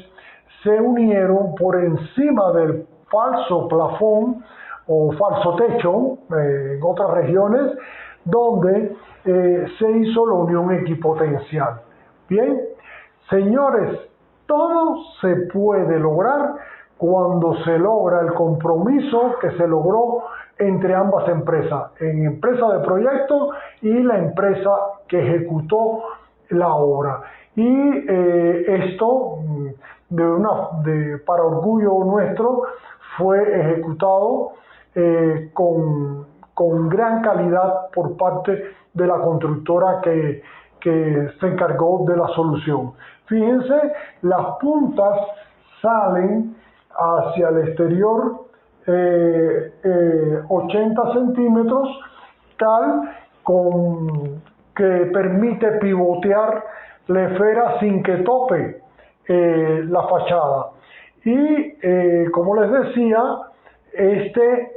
se unieron por encima del falso plafón o falso techo en otras regiones, donde se hizo la unión equipotencial. Bien, señores, todo se puede lograr cuando se logra el compromiso que se logró entre ambas empresas, en empresa de proyecto y la empresa que ejecutó la obra. Y esto, para orgullo nuestro, fue ejecutado con gran calidad por parte de la constructora que se encargó de la solución. Fíjense, las puntas salen hacia el exterior 80 centímetros, con que permite pivotear la esfera sin que tope la fachada. Y como les decía, este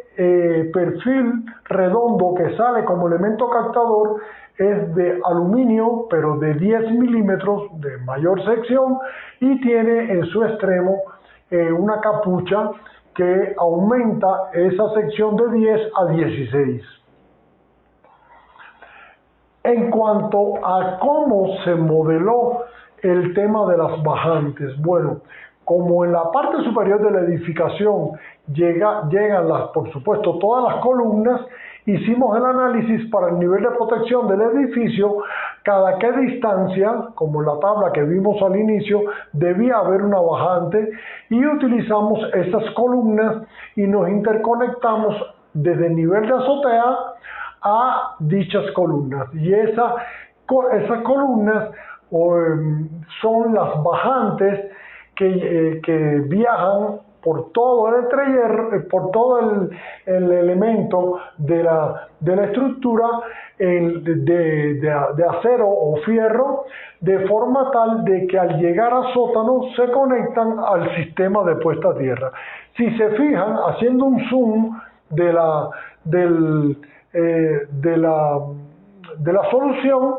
perfil redondo que sale como elemento captador es de aluminio, pero de 10 milímetros de mayor sección, y tiene en su extremo una capucha que aumenta esa sección de 10 a 16. En cuanto a cómo se modeló el tema de las bajantes, bueno, como en la parte superior de la edificación llegan por supuesto, todas las columnas, hicimos el análisis para el nivel de protección del edificio, cada qué distancia, como en la tabla que vimos al inicio, debía haber una bajante, y utilizamos esas columnas y nos interconectamos desde el nivel de azotea a dichas columnas. Y esas columnas son las bajantes que viajan por todo el trayecto, por todo el elemento de la estructura de acero o fierro, de forma tal de que al llegar a sótano se conectan al sistema de puesta a tierra. Si se fijan, haciendo un zoom de la solución,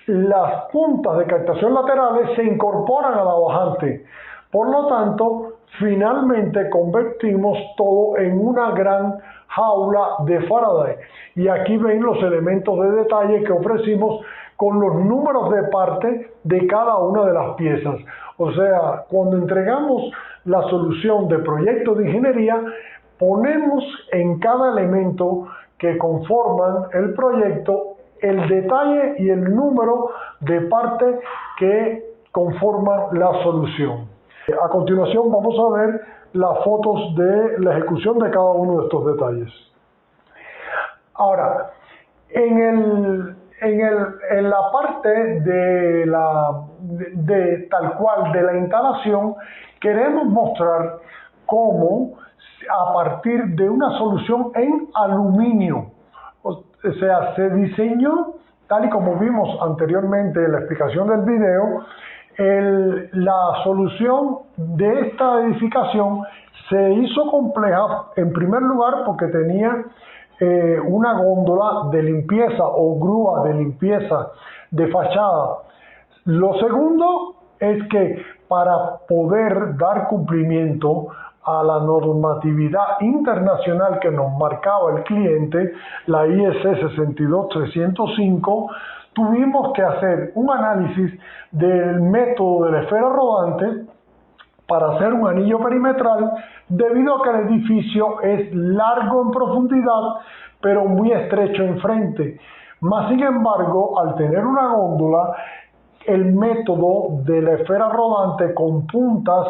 las puntas de captación laterales se incorporan a la bajante. Por lo tanto, finalmente convertimos todo en una gran jaula de Faraday. Y aquí ven los elementos de detalle que ofrecimos con los números de parte de cada una de las piezas. O sea, cuando entregamos la solución de proyecto de ingeniería, ponemos en cada elemento que conforman el proyecto el detalle y el número de parte que conforman la solución. A continuación vamos a ver las fotos de la ejecución de cada uno de estos detalles. Ahora, en la parte de tal cual de la instalación, queremos mostrar cómo a partir de una solución en aluminio, o sea, se diseñó, tal y como vimos anteriormente en la explicación del video, la solución de esta edificación se hizo compleja, en primer lugar porque tenía una góndola de limpieza o grúa de limpieza de fachada. Lo segundo es que para poder dar cumplimiento a la normatividad internacional que nos marcaba el cliente, la IEC 62305, tuvimos que hacer un análisis del método de la esfera rodante para hacer un anillo perimetral, debido a que el edificio es largo en profundidad, pero muy estrecho en frente. Más sin embargo, al tener una góndola, el método de la esfera rodante con puntas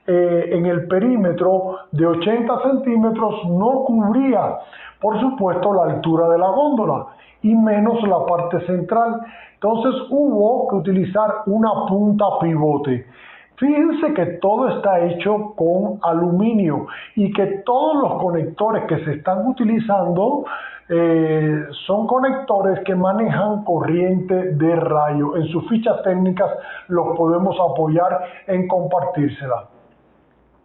en el perímetro de 80 centímetros no cubría, por supuesto, la altura de la góndola y menos la parte central. Entonces hubo que utilizar una punta pivote. Fíjense que todo está hecho con aluminio y que todos los conectores que se están utilizando son conectores que manejan corriente de rayo. En sus fichas técnicas los podemos apoyar en compartírselas.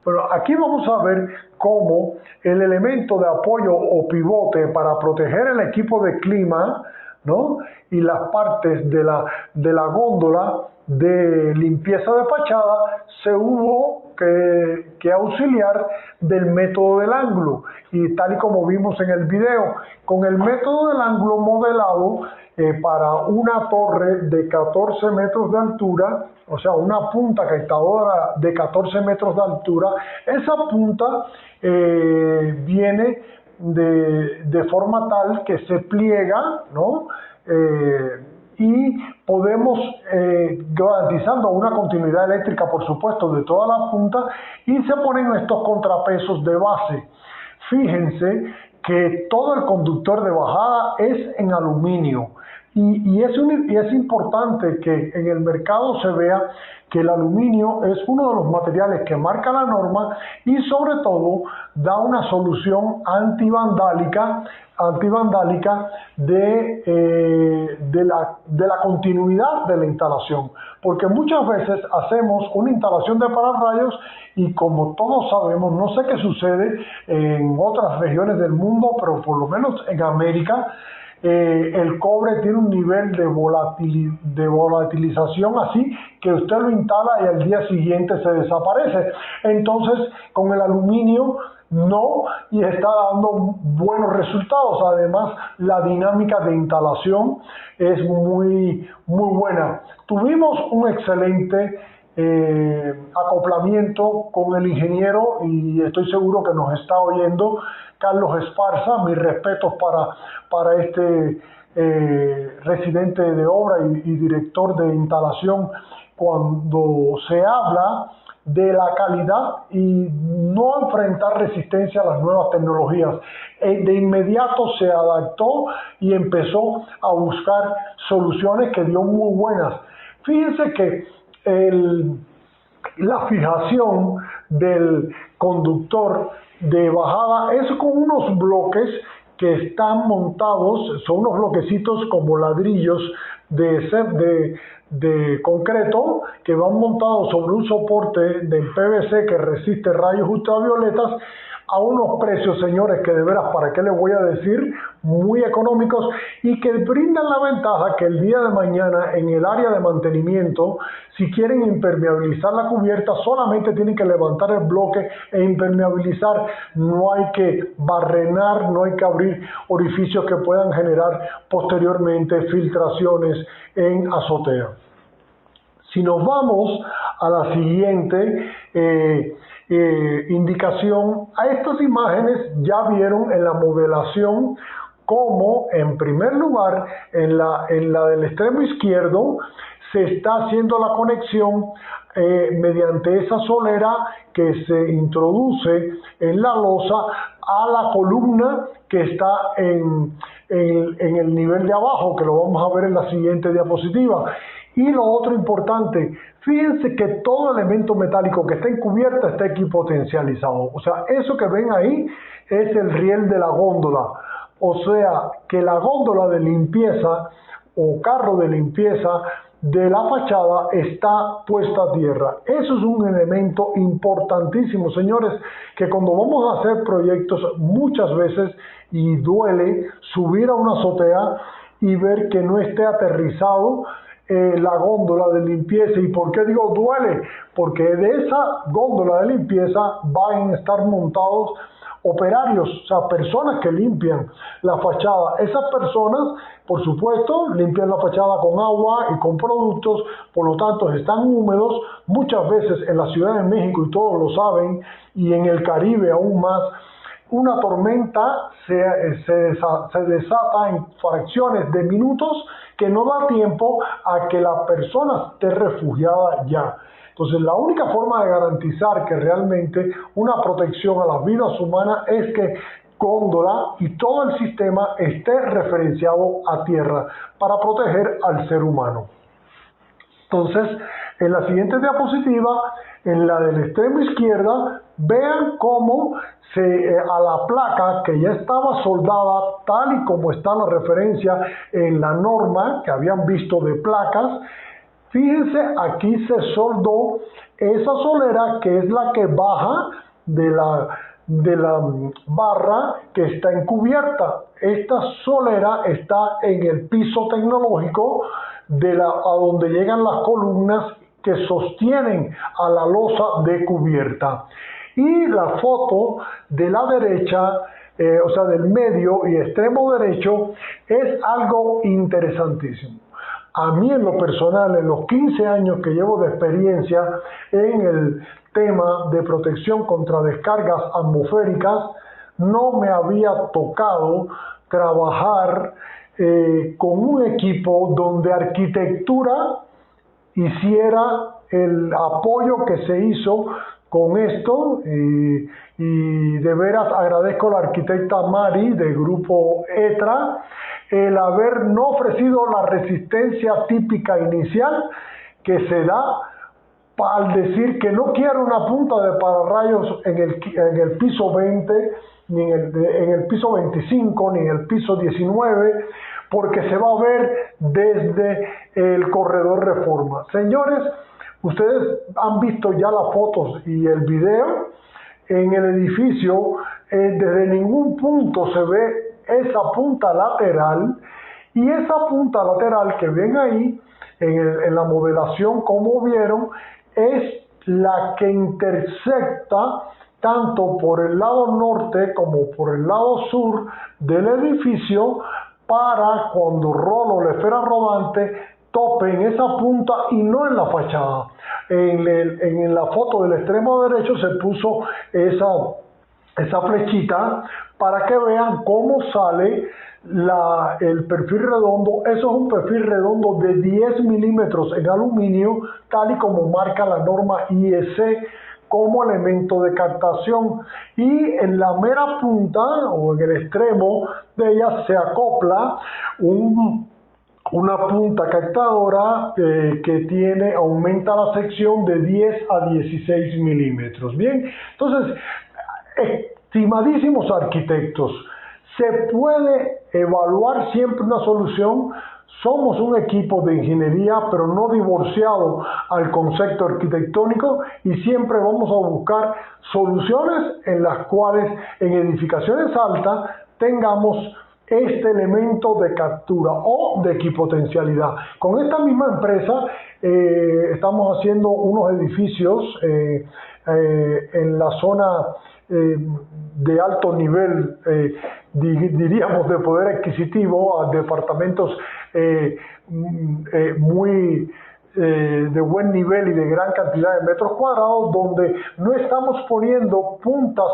Pero aquí vamos a ver cómo el elemento de apoyo o pivote para proteger el equipo de clima, ¿no?, y las partes de la góndola de limpieza de fachada se hubo que auxiliar del método del ángulo. Y tal y como vimos en el video, con el método del ángulo modelado para una torre de 14 metros de altura, o sea, una punta captadora de 14 metros de altura, esa punta viene de forma tal que se pliega, ¿no?, y podemos, garantizando una continuidad eléctrica, por supuesto, de toda la punta, y se ponen estos contrapesos de base. Fíjense que todo el conductor de bajada es en aluminio, Y es importante que en el mercado se vea que el aluminio es uno de los materiales que marca la norma y sobre todo da una solución antivandálica de la continuidad de la instalación. Porque muchas veces hacemos una instalación de pararrayos y como todos sabemos, no sé qué sucede en otras regiones del mundo, pero por lo menos en América, el cobre tiene un nivel de volatilización así que usted lo instala y al día siguiente se desaparece. Entonces, con el aluminio no, y está dando buenos resultados. Además, la dinámica de instalación es muy buena. Tuvimos un excelente acoplamiento con el ingeniero y estoy seguro que nos está oyendo Carlos Esparza. Mis respetos para este residente de obra y director de instalación cuando se habla de la calidad y no enfrentar resistencia a las nuevas tecnologías. De inmediato se adaptó y empezó a buscar soluciones que dio muy buenas. Fíjense que la fijación del conductor de bajada es con unos bloques que están montados, son unos bloquecitos como ladrillos de concreto que van montados sobre un soporte de PVC que resiste rayos ultravioletas a unos precios, señores, que de veras, ¿para qué les voy a decir? Muy económicos y que brindan la ventaja que el día de mañana en el área de mantenimiento, si quieren impermeabilizar la cubierta, solamente tienen que levantar el bloque e impermeabilizar. No hay que barrenar, no hay que abrir orificios que puedan generar posteriormente filtraciones en azotea. Si nos vamos a la siguiente indicación, a estas imágenes ya vieron en la modelación cómo, en primer lugar, en la del extremo izquierdo, se está haciendo la conexión mediante esa solera que se introduce en la losa a la columna que está en el nivel de abajo, que lo vamos a ver en la siguiente diapositiva. Y lo otro importante, fíjense que todo elemento metálico que está en cubierta está equipotencializado. O sea, eso que ven ahí es el riel de la góndola. O sea, que la góndola de limpieza o carro de limpieza de la fachada está puesta a tierra. Eso es un elemento importantísimo, señores, que cuando vamos a hacer proyectos muchas veces y duele subir a una azotea y ver que no esté aterrizado la góndola de limpieza. ¿Y por qué digo duele? Porque de esa góndola de limpieza van a estar montados operarios, o sea, personas que limpian la fachada. Esas personas, por supuesto, limpian la fachada con agua y con productos, por lo tanto están húmedos. Muchas veces en la Ciudad de México, y todos lo saben, y en el Caribe aún más, una tormenta se desata en fracciones de minutos que no da tiempo a que la persona esté refugiada ya. Entonces, la única forma de garantizar que realmente una protección a las vidas humanas es que góndola y todo el sistema esté referenciado a tierra para proteger al ser humano. Entonces, en la siguiente diapositiva, en la del extremo izquierda, vean cómo a la placa que ya estaba soldada, tal y como está la referencia en la norma que habían visto de placas, fíjense, aquí se soldó esa solera que es la que baja de la barra que está encubierta. Esta solera está en el piso tecnológico a donde llegan las columnas que sostienen a la losa de cubierta. Y la foto de la derecha, o sea, del medio y extremo derecho, es algo interesantísimo. A mí en lo personal, en los 15 años que llevo de experiencia en el tema de protección contra descargas atmosféricas, no me había tocado trabajar con un equipo donde arquitectura hiciera el apoyo que se hizo con esto y de veras agradezco a la arquitecta Mari del grupo ETRA el haber no ofrecido la resistencia típica inicial que se da al decir que no quiero una punta de pararrayos en el piso 20, ni en el piso 25, ni en el piso 19, porque se va a ver desde el corredor Reforma. Señores, ustedes han visto ya las fotos y el video. En el edificio, desde ningún punto se ve esa punta lateral, y esa punta lateral que ven ahí en la modelación, como vieron, es la que intersecta tanto por el lado norte como por el lado sur del edificio, para cuando rolo la esfera rodante tope en esa punta y no en la fachada. En la foto del extremo derecho se puso esa flechita para que vean cómo sale el perfil redondo. Eso es un perfil redondo de 10 milímetros en aluminio, tal y como marca la norma IEC como elemento de captación, y en la mera punta o en el extremo de ella se acopla una punta captadora que aumenta la sección de 10 a 16 milímetros. Bien, entonces, estimadísimos arquitectos, se puede evaluar siempre una solución. Somos un equipo de ingeniería, pero no divorciado al concepto arquitectónico, y siempre vamos a buscar soluciones en las cuales en edificaciones altas tengamos este elemento de captura o de equipotencialidad. Con esta misma empresa estamos haciendo unos edificios en la zona de alto nivel, diríamos de poder adquisitivo, a departamentos muy de buen nivel y de gran cantidad de metros cuadrados, donde no estamos poniendo puntas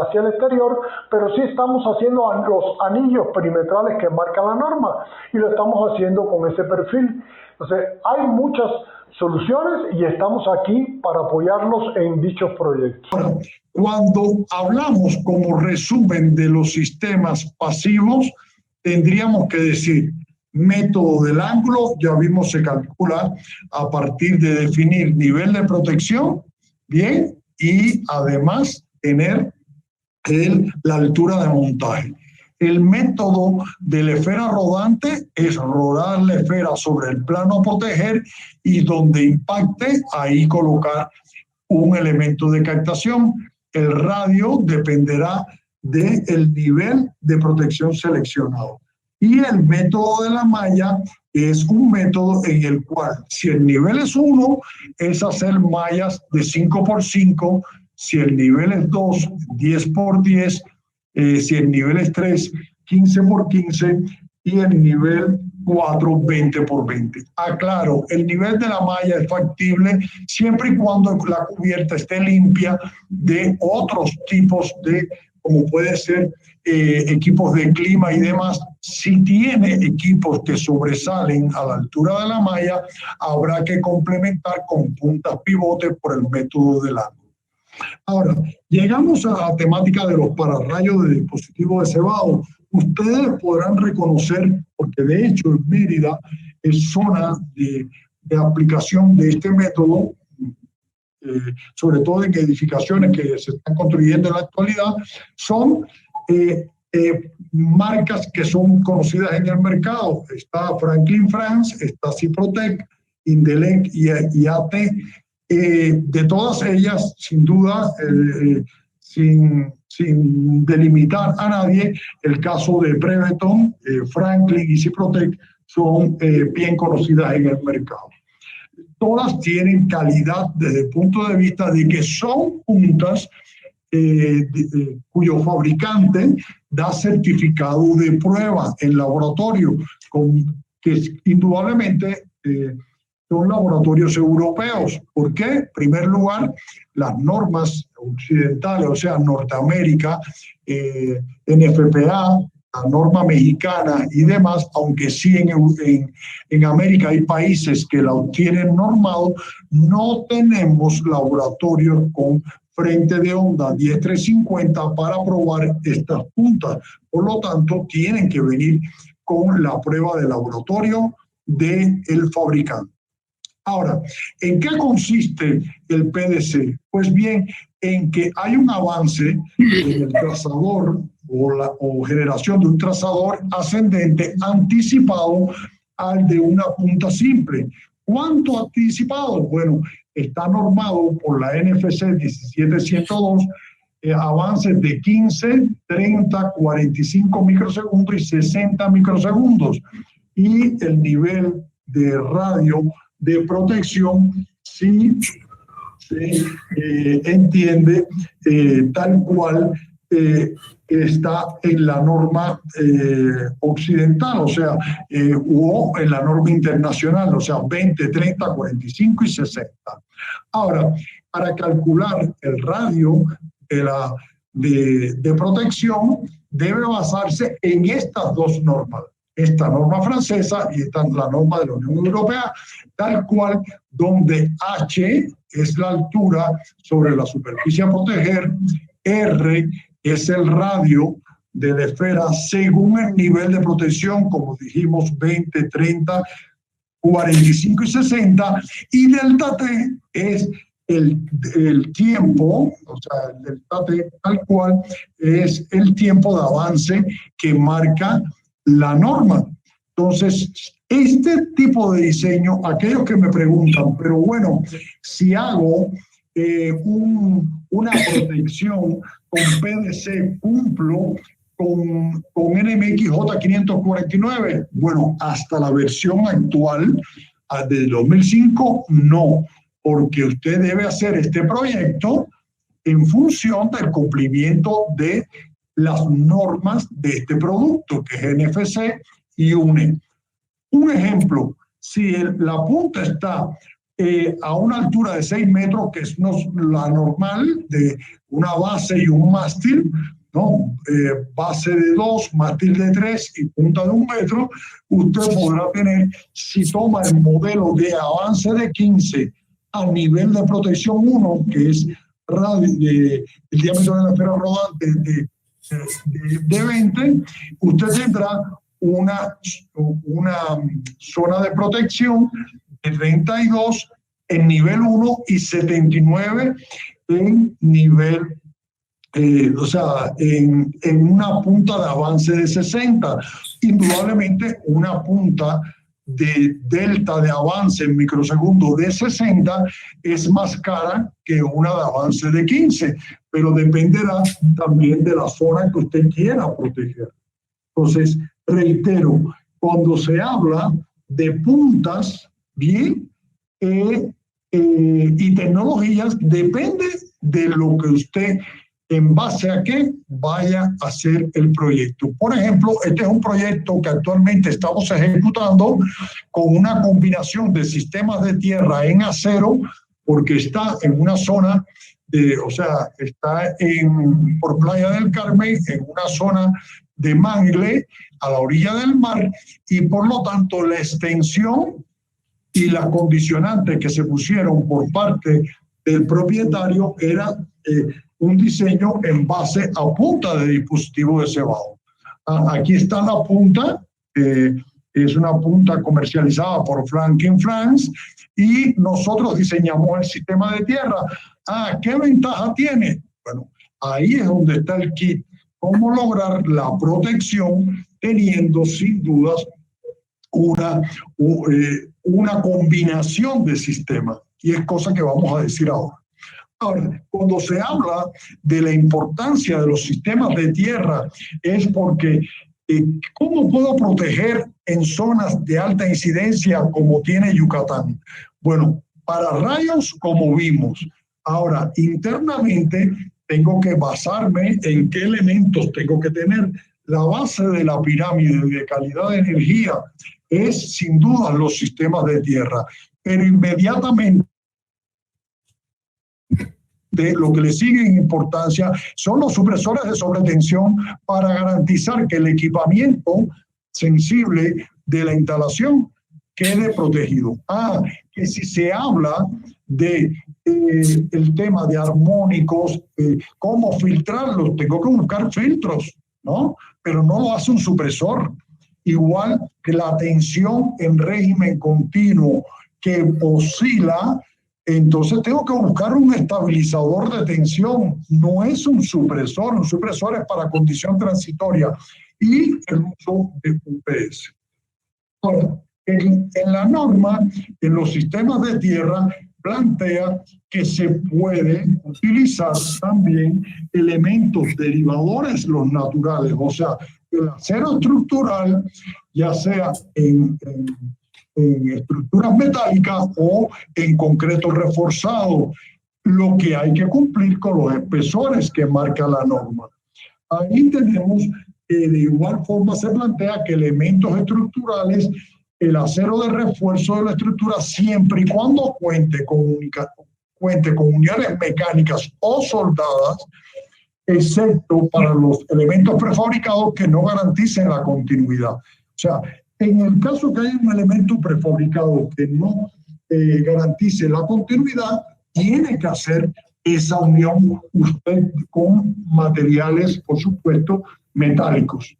hacia el exterior, pero sí estamos haciendo los anillos perimetrales que marca la norma, y lo estamos haciendo con ese perfil. Entonces, hay muchas soluciones y estamos aquí para apoyarlos en dichos proyectos. Ahora, cuando hablamos como resumen de los sistemas pasivos, tendríamos que decir: método del ángulo, ya vimos, se calcula a partir de definir nivel de protección, bien, y además tener la altura de montaje. El método de la esfera rodante es rodar la esfera sobre el plano a proteger, y donde impacte, ahí colocar un elemento de captación. El radio dependerá del nivel de protección seleccionado. Y el método de la malla es un método en el cual, si el nivel es 1, es hacer mallas de 5 por 5, si el nivel es 2, 10 por 10, si el nivel es 3, 15 por 15, y el nivel 4, 20 por 20. Aclaro, el nivel de la malla es factible siempre y cuando la cubierta esté limpia de otros tipos de, como puede ser equipos de clima y demás. Si tiene equipos que sobresalen a la altura de la malla, habrá que complementar con puntas pivote por el método del ángulo. Ahora, llegamos a la temática de los pararrayos de dispositivos de cebado. Ustedes podrán reconocer, porque de hecho en Mérida es zona de aplicación de este método, sobre todo en edificaciones que se están construyendo en la actualidad, son marcas que son conocidas en el mercado. Está Franklin France, está Ciprotec, Indelec y AT. De todas ellas, sin duda, sin delimitar a nadie, el caso de Breveton, Franklin y Ciprotec son bien conocidas en el mercado. Todas tienen calidad desde el punto de vista de que son puntas cuyo fabricante da certificado de prueba en laboratorio, que indudablemente son laboratorios europeos. ¿Por qué? En primer lugar, las normas occidentales, o sea, Norteamérica, NFPA, la norma mexicana y demás, aunque sí en América hay países que la tienen normado, no tenemos laboratorios con frente de onda 10350 para probar estas puntas. Por lo tanto, tienen que venir con la prueba de laboratorio del fabricante. Ahora, ¿en qué consiste el PDC? Pues bien, en que hay un avance en el trazador o generación de un trazador ascendente anticipado al de una punta simple. ¿Cuánto anticipado? Bueno, está normado por la NFC 17102, avances de 15, 30, 45 microsegundos y 60 microsegundos. Y el nivel de radio de protección sí se entiende tal cual está en la norma occidental, o sea, o en la norma internacional, o sea, 20, 30, 45 y 60. Ahora, para calcular el radio de protección, debe basarse en estas dos normas. Esta norma francesa y esta la norma de la Unión Europea, tal cual, donde H es la altura sobre la superficie a proteger, R es el radio de la esfera según el nivel de protección, como dijimos, 20, 30, 45 y 60, y delta T es el tiempo, o sea, el delta T tal cual es el tiempo de avance que marca la norma. Entonces, este tipo de diseño, aquellos que me preguntan, pero bueno, si hago una protección con PDC, cumplo con NMX J549, bueno, hasta la versión actual de 2005, no, porque usted debe hacer este proyecto en función del cumplimiento de las normas de este producto, que es NFC y UNE. Un ejemplo, si la punta está a una altura de 6 metros, que es la normal de una base y un mástil, ¿no? Base de 2, mástil de 3 y punta de 1 metro, usted podrá tener, si toma el modelo de avance de 15 a nivel de protección 1, que es el diámetro de la esfera rodante de 20, usted tendrá una zona de protección de 32 en nivel 1 y 79 en nivel, o sea, en una punta de avance de 60. Indudablemente una punta de delta de avance en microsegundos de 60 es más cara que una de avance de 15, pero dependerá también de la zona que usted quiera proteger. Entonces, reitero, cuando se habla de puntas, bien, y tecnologías, depende de lo que usted, en base a qué, vaya a hacer el proyecto. Por ejemplo, este es un proyecto que actualmente estamos ejecutando con una combinación de sistemas de tierra en acero, porque está en una zona o sea, está por Playa del Carmen, en una zona de mangle a la orilla del mar, y por lo tanto la extensión y las condicionantes que se pusieron por parte del propietario era un diseño en base a punta de dispositivo de cebado. Aquí está la punta, es una punta comercializada por Franklin France, y nosotros diseñamos el sistema de tierra. ¿Qué ventaja tiene? Bueno, ahí es donde está el kit. Cómo lograr la protección teniendo sin dudas una combinación de sistemas. Y es cosa que vamos a decir ahora. Ahora, cuando se habla de la importancia de los sistemas de tierra, es porque ¿cómo puedo proteger en zonas de alta incidencia como tiene Yucatán? Bueno, para rayos, como vimos. Ahora, internamente, tengo que basarme en qué elementos tengo que tener. La base de la pirámide de calidad de energía es, sin duda, los sistemas de tierra. Pero inmediatamente, lo que le sigue en importancia son los supresores de sobretensión para garantizar que el equipamiento sensible de la instalación quede protegido. Que si se habla de el tema de armónicos, cómo filtrarlos. Tengo que buscar filtros, ¿no? Pero no lo hace un supresor. Igual que la tensión en régimen continuo que oscila, entonces tengo que buscar un estabilizador de tensión. No es un supresor es para condición transitoria y el uso de UPS. Ahora, en la norma, en los sistemas de tierra, plantea que se puede utilizar también elementos derivadores, los naturales, o sea, el acero estructural, ya sea en estructuras metálicas o en concreto reforzado, lo que hay que cumplir con los espesores que marca la norma. Ahí tenemos de igual forma se plantea que elementos estructurales, el acero de refuerzo de la estructura, siempre y cuando cuente con uniones mecánicas o soldadas, excepto para los elementos prefabricados que no garanticen la continuidad. O sea, en el caso que haya un elemento prefabricado que no garantice la continuidad, tiene que hacer esa unión usted con materiales, por supuesto, metálicos.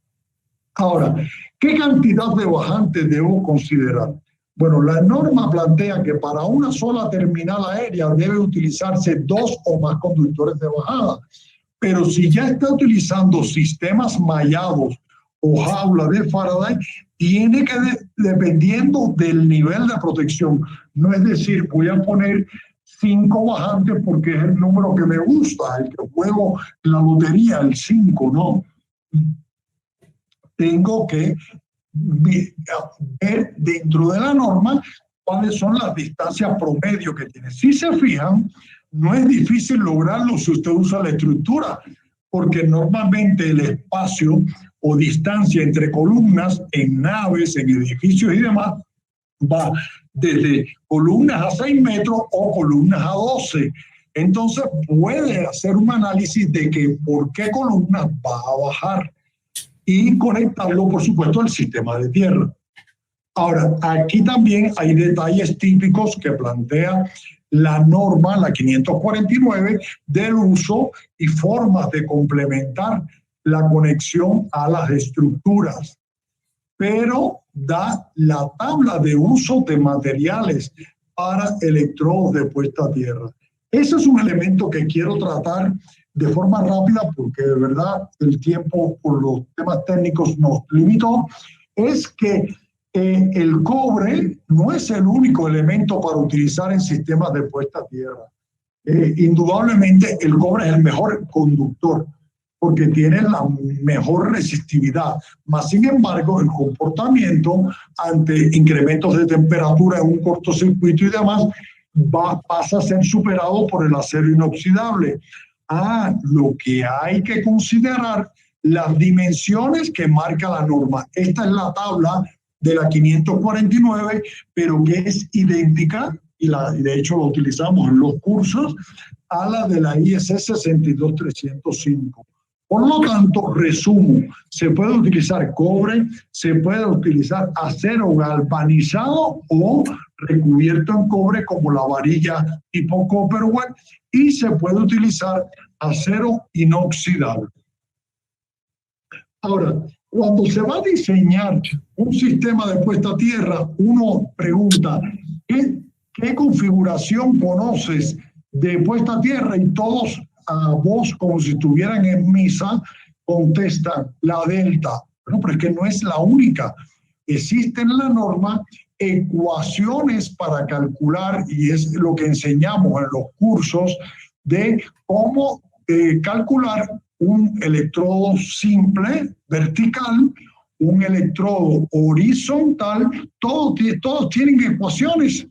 Ahora, ¿qué cantidad de bajantes debo considerar? Bueno, la norma plantea que para una sola terminal aérea debe utilizarse 2 o más conductores de bajada. Pero si ya está utilizando sistemas mallados o jaula de Faraday, tiene que, dependiendo del nivel de protección, no es decir, voy a poner 5 bajantes porque es el número que me gusta, el que juego en la lotería, el 5, no. Tengo que ver dentro de la norma cuáles son las distancias promedio que tiene. Si se fijan, no es difícil lograrlo si usted usa la estructura, porque normalmente el espacio o distancia entre columnas en naves, en edificios y demás, va desde columnas a 6 metros o columnas a 12. Entonces puede hacer un análisis de que por qué columnas va a bajar y conectarlo, por supuesto, al sistema de tierra. Ahora, aquí también hay detalles típicos que plantea la norma, la 549, del uso y formas de complementar la conexión a las estructuras, pero da la tabla de uso de materiales para electrodos de puesta a tierra. Ese es un elemento que quiero tratar de forma rápida porque de verdad el tiempo por los temas técnicos nos limitó. Es que el cobre no es el único elemento para utilizar en sistemas de puesta a tierra. Indudablemente el cobre es el mejor conductor porque tiene la mejor resistividad. Más sin embargo, el comportamiento ante incrementos de temperatura en un cortocircuito y demás pasa a ser superado por el acero inoxidable. Lo que hay que considerar, las dimensiones que marca la norma. Esta es la tabla de la 549, pero que es idéntica, y de hecho lo utilizamos en los cursos, a la de la IS 62305. Por lo tanto, resumo, se puede utilizar cobre, se puede utilizar acero galvanizado o recubierto en cobre como la varilla tipo Copperware, y se puede utilizar acero inoxidable. Ahora, cuando se va a diseñar un sistema de puesta a tierra, uno pregunta, ¿qué configuración conoces de puesta a tierra? Y todos a voz, como si estuvieran en misa, contestan la delta. Bueno, pero es que no es la única. Existe en la norma ecuaciones para calcular, y es lo que enseñamos en los cursos, de cómo calcular un electrodo simple, vertical, un electrodo horizontal, todos tienen ecuaciones.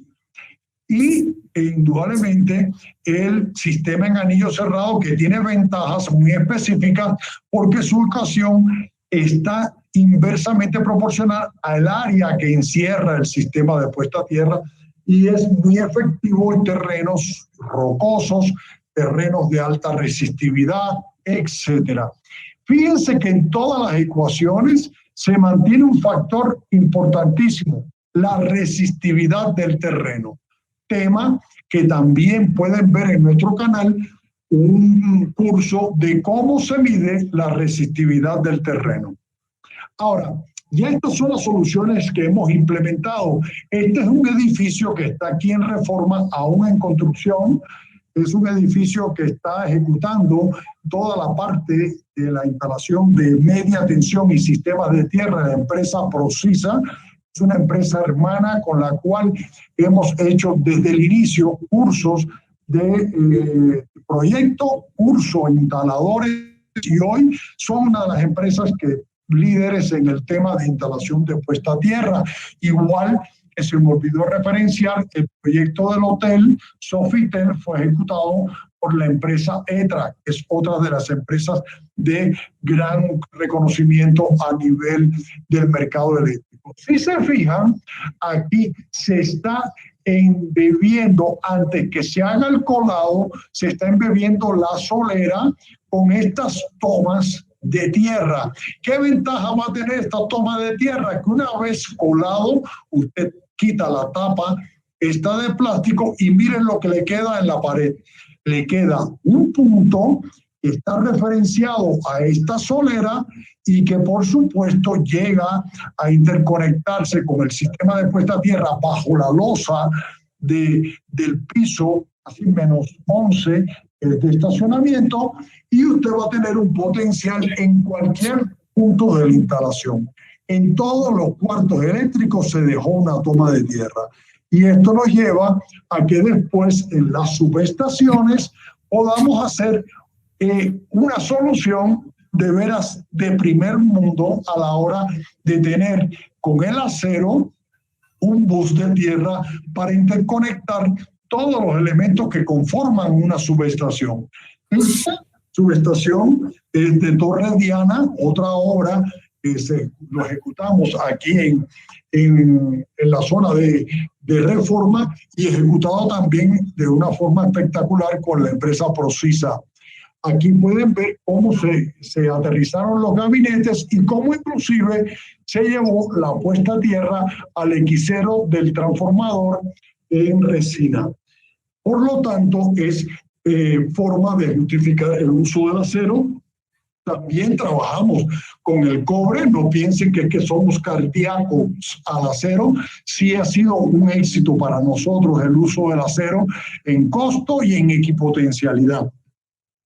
Y indudablemente el sistema en anillo cerrado, que tiene ventajas muy específicas porque su ecuación está inversamente proporcional al área que encierra el sistema de puesta a tierra y es muy efectivo en terrenos rocosos, terrenos de alta resistividad, etc. Fíjense que en todas las ecuaciones se mantiene un factor importantísimo, la resistividad del terreno. tema que también pueden ver en nuestro canal, un curso de cómo se mide la resistividad del terreno. Ahora, ya estas son las soluciones que hemos implementado. Este es un edificio que está aquí en Reforma, aún en construcción. Es un edificio que está ejecutando toda la parte de la instalación de media tensión y sistemas de tierra de la empresa Procisa. Es una empresa hermana con la cual hemos hecho desde el inicio cursos de proyecto, curso instaladores, y hoy son una de las empresas líderes en el tema de instalación de puesta a tierra. Igual que se me olvidó referenciar, el proyecto del hotel Sofitel fue ejecutado por la empresa ETRA, que es otra de las empresas de gran reconocimiento a nivel del mercado eléctrico. Si se fijan, aquí se está embebiendo, antes que se haga el colado, se está embebiendo la solera con estas tomas de tierra. ¿Qué ventaja va a tener esta toma de tierra? Que una vez colado, usted quita la tapa, está de plástico, y miren lo que le queda en la pared. Le queda un punto que está referenciado a esta solera y que por supuesto llega a interconectarse con el sistema de puesta a tierra bajo la losa del piso, así -11 de estacionamiento, y usted va a tener un potencial en cualquier punto de la instalación. En todos los cuartos eléctricos se dejó una toma de tierra. Y esto nos lleva a que después en las subestaciones podamos hacer una solución de veras de primer mundo a la hora de tener con el acero un bus de tierra para interconectar todos los elementos que conforman una subestación. Esta subestación es de Torre Diana, otra obra que lo ejecutamos aquí en la zona de Reforma, y ejecutado también de una forma espectacular con la empresa Procisa. Aquí pueden ver cómo se aterrizaron los gabinetes y cómo inclusive se llevó la puesta a tierra al X0 del transformador en resina. Por lo tanto, es forma de justificar el uso del acero. También trabajamos con el cobre. No piensen que somos cardíacos al acero. Sí ha sido un éxito para nosotros el uso del acero en costo y en equipotencialidad.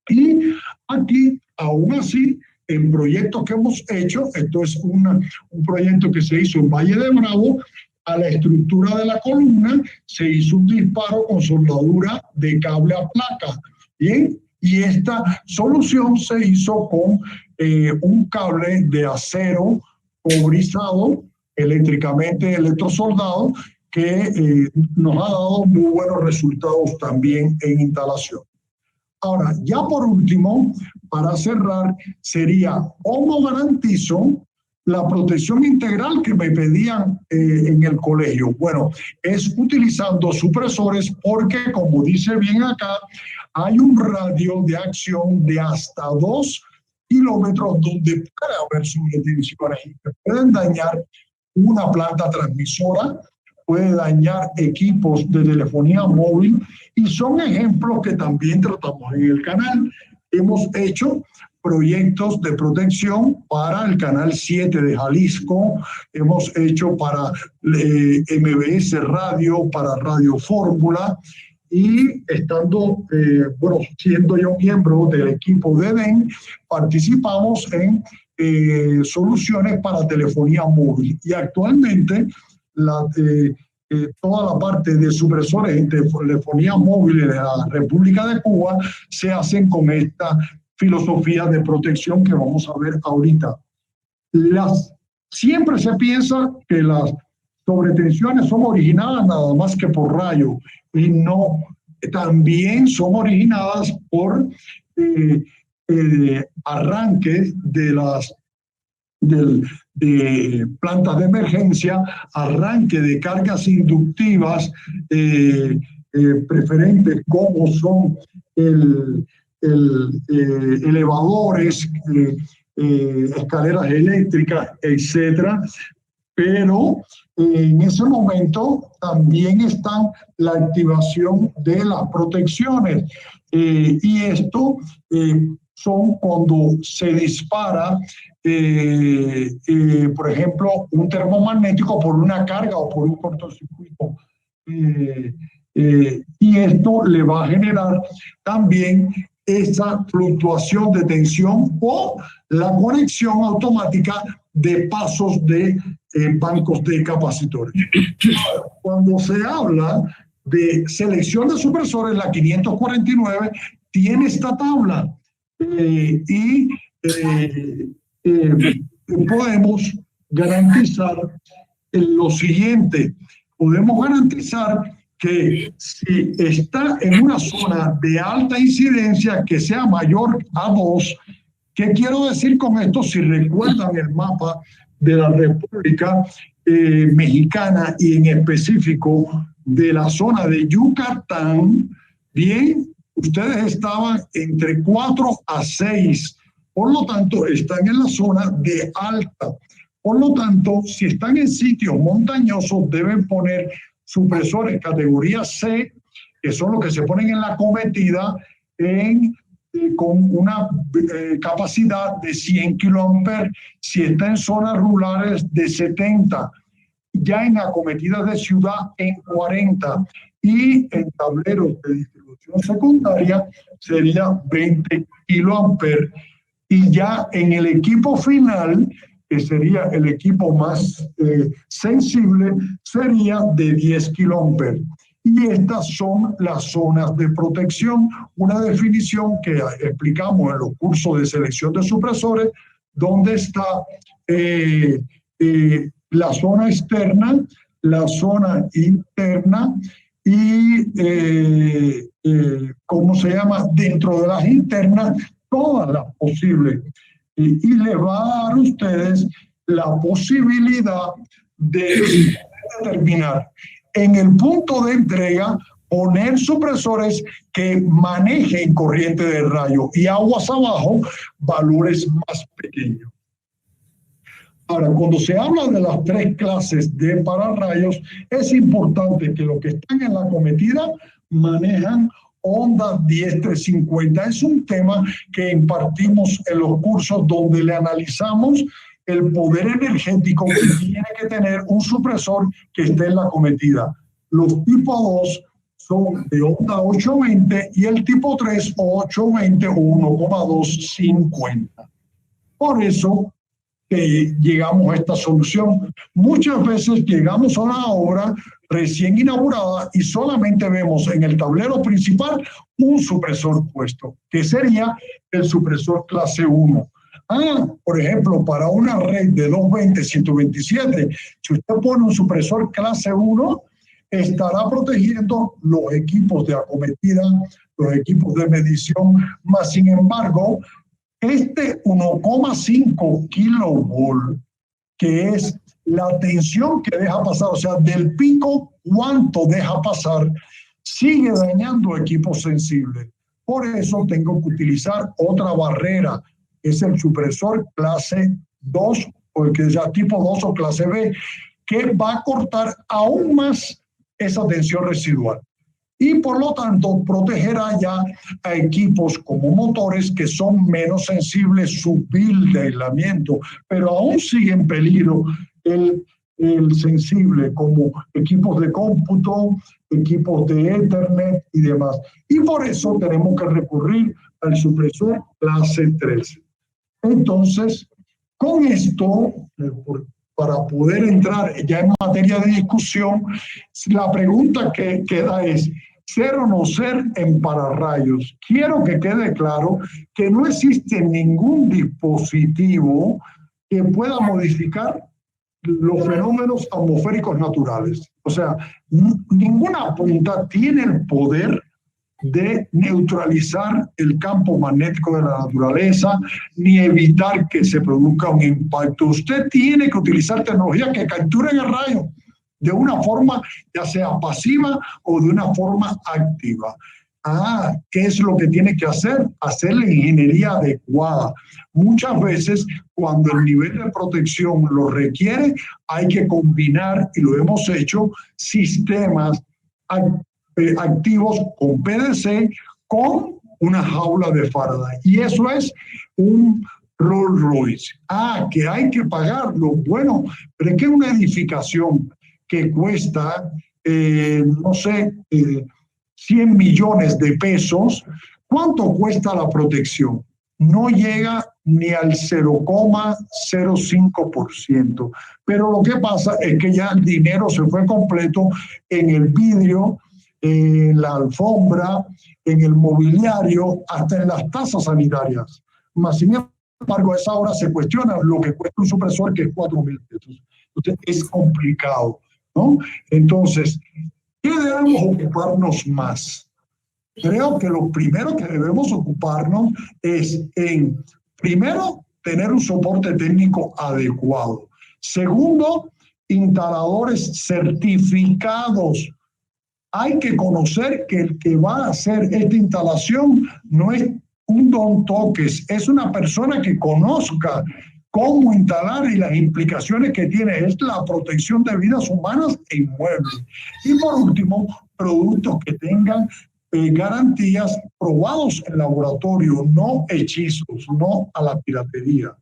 Y aquí, aún así, en proyectos que hemos hecho, esto es un proyecto que se hizo en Valle de Bravo, a la estructura de la columna se hizo un disparo con soldadura de cable a placa. Bien, y esta solución se hizo con un cable de acero cobrizado, eléctricamente electrosoldado, que nos ha dado muy buenos resultados también en instalación. Ahora, ya por último, para cerrar, sería cómo garantizo la protección integral que me pedían en el colegio. Bueno, es utilizando supresores, porque, como dice bien acá, hay un radio de acción de hasta 2 kilómetros donde puede haber subtensiones que pueden dañar una planta transmisora, puede dañar equipos de telefonía móvil, y son ejemplos que también tratamos en el canal. Hemos hecho proyectos de protección para el Canal 7 de Jalisco, hemos hecho para MBS Radio, para Radio Fórmula, y estando, siendo yo miembro del equipo de DEN, participamos en soluciones para telefonía móvil. Y actualmente toda la parte de supresores en telefonía móvil de la República de Cuba se hacen con esta filosofía de protección que vamos a ver ahorita. Siempre se piensa que las sobretensiones son originadas nada más que por rayo, y no, también son originadas por arranques de plantas de emergencia, arranque de cargas inductivas preferentes, como son elevadores, escaleras eléctricas, etcétera, pero en ese momento también está la activación de las protecciones. Y esto son cuando se dispara, por ejemplo, un termomagnético por una carga o por un cortocircuito. Y esto le va a generar también esa fluctuación de tensión o la conexión automática de pasos de bancos de capacitores. Cuando se habla de selección de supresores, la 549 tiene esta tabla y podemos garantizar lo siguiente. Podemos garantizar que si está en una zona de alta incidencia que sea mayor a 2, ¿qué quiero decir con esto? Si recuerdan el mapa de la República Mexicana y en específico de la zona de Yucatán, bien, ustedes estaban entre 4 a 6, por lo tanto están en la zona de alta. Por lo tanto, si están en sitios montañosos, deben poner supresores categoría C, que son los que se ponen en la cometida con una capacidad de 100 kA, si está en zonas rurales de 70, ya en acometidas de ciudad en 40, y en tableros de distribución secundaria sería 20 kA, y ya en el equipo final, que sería el equipo más sensible, sería de 10 kA. Y estas son las zonas de protección, una definición que explicamos en los cursos de selección de supresores, donde está la zona externa, la zona interna y, ¿cómo se llama? Dentro de las internas, todas las posibles. Y les va a dar a ustedes la posibilidad de determinar en el punto de entrega, poner supresores que manejen corriente de rayo y aguas abajo valores más pequeños. Ahora, cuando se habla de las 3 clases de pararrayos, es importante que los que están en la cometida manejan onda 10350. Es un tema que impartimos en los cursos donde le analizamos el poder energético que tiene que tener un supresor que esté en la cometida. Los tipo 2 son de onda 820 y el tipo 3 820 o 1,250. Por eso llegamos a esta solución. Muchas veces llegamos a una obra recién inaugurada y solamente vemos en el tablero principal un supresor puesto, que sería el supresor clase 1. Por ejemplo, para una red de 220-127, si usted pone un supresor clase 1, estará protegiendo los equipos de acometida, los equipos de medición, más sin embargo, este 1,5 kilovolt, que es la tensión que deja pasar, o sea, del pico, cuánto deja pasar, sigue dañando equipos sensibles. Por eso tengo que utilizar otra barrera, es el supresor clase 2, o el que ya tipo 2 o clase B, que va a cortar aún más esa tensión residual. Y por lo tanto protegerá ya a equipos como motores que son menos sensibles, su build de aislamiento, pero aún sigue en peligro el sensible, como equipos de cómputo, equipos de Ethernet y demás. Y por eso tenemos que recurrir al supresor clase 13. Entonces, con esto, para poder entrar ya en materia de discusión, la pregunta que queda es, ¿ser o no ser en pararrayos? Quiero que quede claro que no existe ningún dispositivo que pueda modificar los fenómenos atmosféricos naturales. O sea, ninguna punta tiene el poder de neutralizar el campo magnético de la naturaleza, ni evitar que se produzca un impacto. Usted tiene que utilizar tecnología que capturen el rayo de una forma ya sea pasiva o de una forma activa. ¿qué es lo que tiene que hacer? Hacer la ingeniería adecuada. Muchas veces, cuando el nivel de protección lo requiere, hay que combinar, y lo hemos hecho, sistemas activos con PDC con una jaula de Faraday. Y eso es un Rolls Royce. Que hay que pagarlo. Bueno, pero es que una edificación que cuesta, no sé, 100 millones de pesos, ¿cuánto cuesta la protección? No llega ni al 0,05%. Pero lo que pasa es que ya el dinero se fue completo en el vidrio, en la alfombra, en el mobiliario, hasta en las tasas sanitarias. Más sin embargo, a esa hora se cuestiona lo que cuesta un supresor, que es 4.000 pesos. Entonces, es complicado, ¿no? Entonces, ¿qué debemos ocuparnos más? Creo que lo primero que debemos ocuparnos es primero, tener un soporte técnico adecuado. Segundo, instaladores certificados. Hay que conocer que el que va a hacer esta instalación no es un don toques, es una persona que conozca cómo instalar y las implicaciones que tiene. Es la protección de vidas humanas e inmuebles. Y por último, productos que tengan garantías probados en laboratorio, no hechizos, no a la piratería.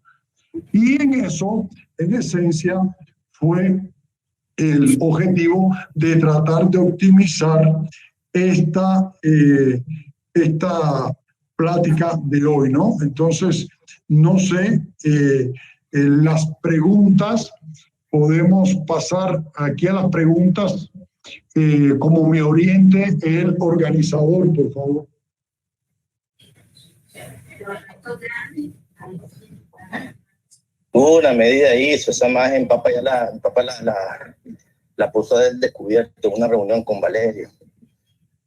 Y en eso, en esencia, fue el objetivo de tratar de optimizar esta plática de hoy, ¿no? Entonces, no sé, las preguntas, podemos pasar aquí a las preguntas, como me oriente el organizador, por favor. Una medida hizo, esa imagen papá ya la puso del descubierto en una reunión con Valerio.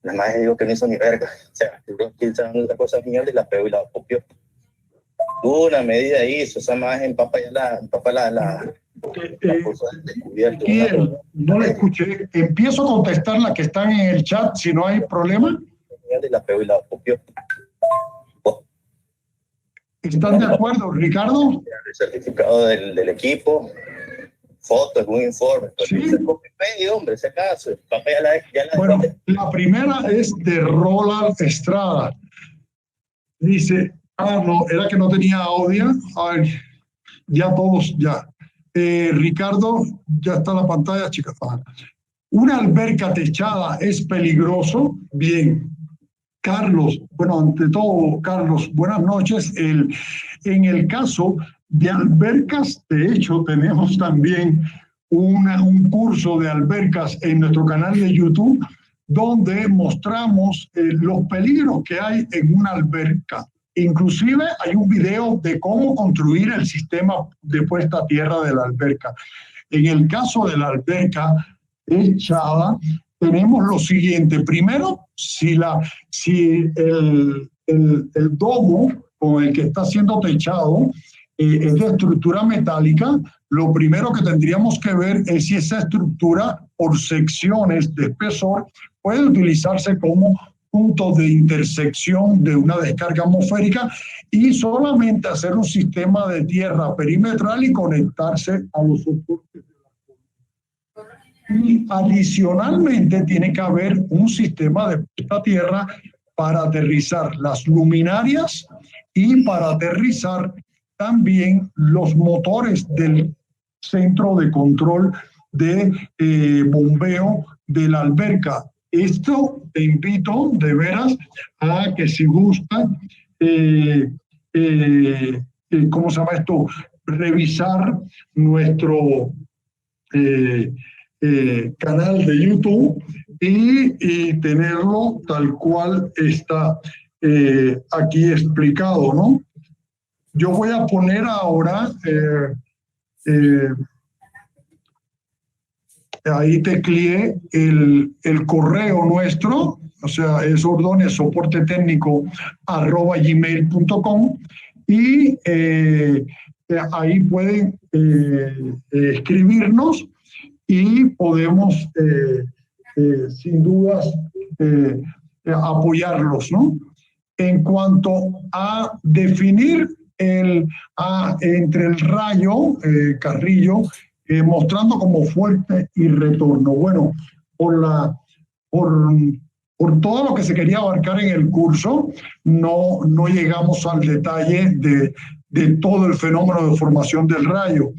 La imagen dijo que no hizo ni verga. O sea, que hizo una cosa mierda y la pegó y la copió. Una medida hizo, esa imagen papá ya la puso del descubierto. No la escuché. Empiezo a contestar las que están en el chat, si no hay problema. Y la pegó y la copió. ¿Están de acuerdo, Ricardo? El certificado del equipo, fotos, un informe. Sí. Hombre, ese caso. Bueno, la primera es de Roland Estrada. Dice, no, era que no tenía audio. A ver, ya todos, ya. Ricardo, ya está la pantalla, chicas. ¿Una alberca techada es peligroso? Bien. Carlos, bueno, ante todo, Carlos, buenas noches. En el caso de albercas, de hecho, tenemos también un curso de albercas en nuestro canal de YouTube, donde mostramos los peligros que hay en una alberca. Inclusive hay un video de cómo construir el sistema de puesta a tierra de la alberca. En el caso de la alberca techada, tenemos lo siguiente. Primero, si el domo con el que está siendo techado es de estructura metálica, lo primero que tendríamos que ver es si esa estructura, por secciones de espesor, puede utilizarse como punto de intersección de una descarga atmosférica y solamente hacer un sistema de tierra perimetral y conectarse a los soportes. Y adicionalmente tiene que haber un sistema de puesta a tierra para aterrizar las luminarias y para aterrizar también los motores del centro de control de bombeo de la alberca. Esto te invito de veras a que, si gusta, ¿cómo se llama esto? Revisar nuestro canal de YouTube y tenerlo tal cual está aquí explicado, ¿no? Yo voy a poner ahora, ahí tecleé el correo nuestro, o sea, es ordonez@gmail.com, y ahí pueden escribirnos y podemos, sin dudas, apoyarlos, ¿no? En cuanto a definir entre el rayo, Carrillo, mostrando como fuerte y retorno. Bueno, por todo lo que se quería abarcar en el curso, no llegamos al detalle de todo el fenómeno de formación del rayo.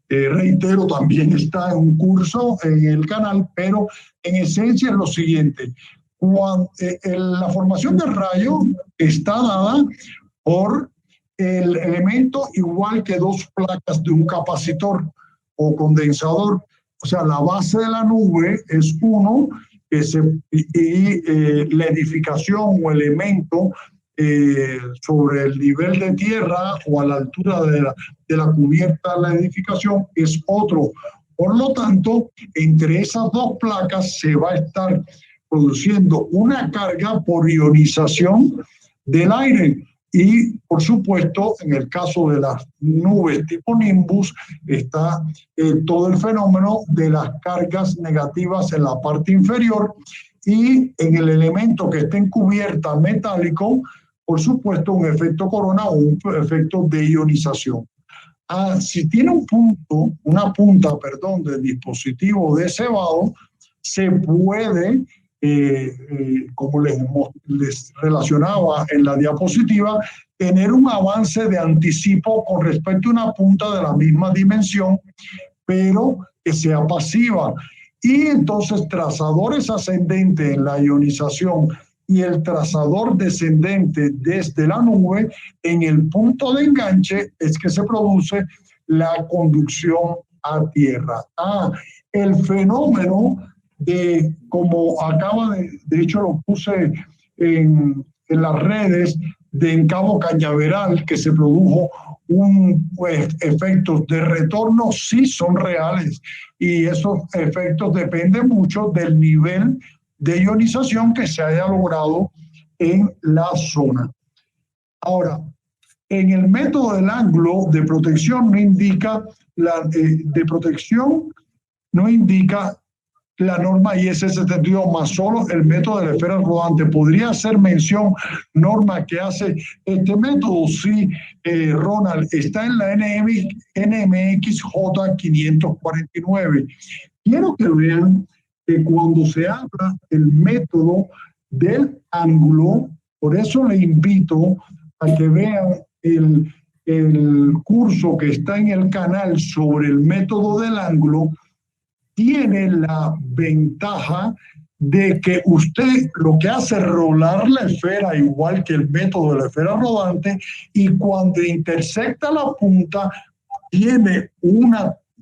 Reitero, también está en un curso en el canal, pero en esencia es lo siguiente. La formación del rayo está dada por el elemento igual que dos placas de un capacitor o condensador. O sea, la base de la nube es uno y la edificación o elemento sobre el nivel de tierra o a la altura de la cubierta de la edificación es otro. Por lo tanto, entre esas dos placas se va a estar produciendo una carga por ionización del aire. Y, por supuesto, en el caso de las nubes tipo Nimbus, está todo el fenómeno de las cargas negativas en la parte inferior, y en el elemento que esté en cubierta metálico, por supuesto, un efecto corona o un efecto de ionización. Si tiene una punta del dispositivo de cebado, se puede, como les relacionaba en la diapositiva, tener un avance de anticipo con respecto a una punta de la misma dimensión, pero que sea pasiva. Y entonces trazadores ascendentes en la ionización y el trazador descendente desde la nube, en el punto de enganche es que se produce la conducción a tierra. El fenómeno como acaba de hecho lo puse en las redes, en Cabo Cañaveral, que se produjo efectos de retorno, sí son reales, y esos efectos dependen mucho del nivel de ionización que se haya logrado en la zona. Ahora, en el método del ángulo de protección no indica la norma IS 72, más solo el método de la esfera rodante. ¿Podría hacer mención, Norma, que hace este método? Sí, Ronald, está en la NMXJ 549. Quiero que vean que cuando se habla del método del ángulo, por eso le invito a que vean el curso que está en el canal sobre el método del ángulo. Tiene la ventaja de que usted lo que hace es rolar la esfera igual que el método de la esfera rodante, y cuando intersecta la punta tiene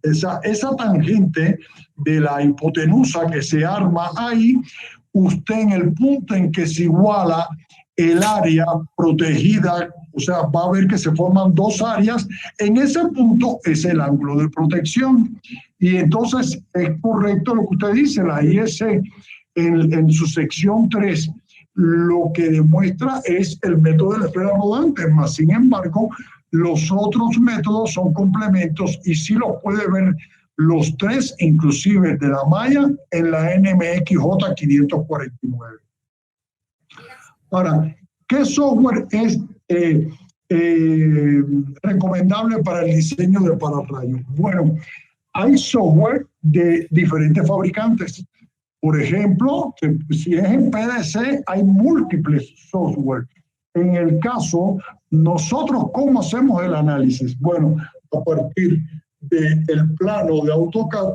esa tangente de la hipotenusa que se arma ahí. Usted en el punto en que se iguala el área protegida, o sea, va a ver que se forman dos áreas, en ese punto es el ángulo de protección. Y entonces es correcto lo que usted dice, la IS en su sección 3 lo que demuestra es el método de la esfera rodante, más sin embargo los otros métodos son complementos, y sí los puede ver los tres, inclusive de la malla, en la NMXJ 549. Ahora, ¿qué software es recomendable para el diseño de pararrayos? Bueno, hay software de diferentes fabricantes. Por ejemplo, si es en PDC, hay múltiples software. En el caso, nosotros, ¿cómo hacemos el análisis? Bueno, a partir del plano de AutoCAD,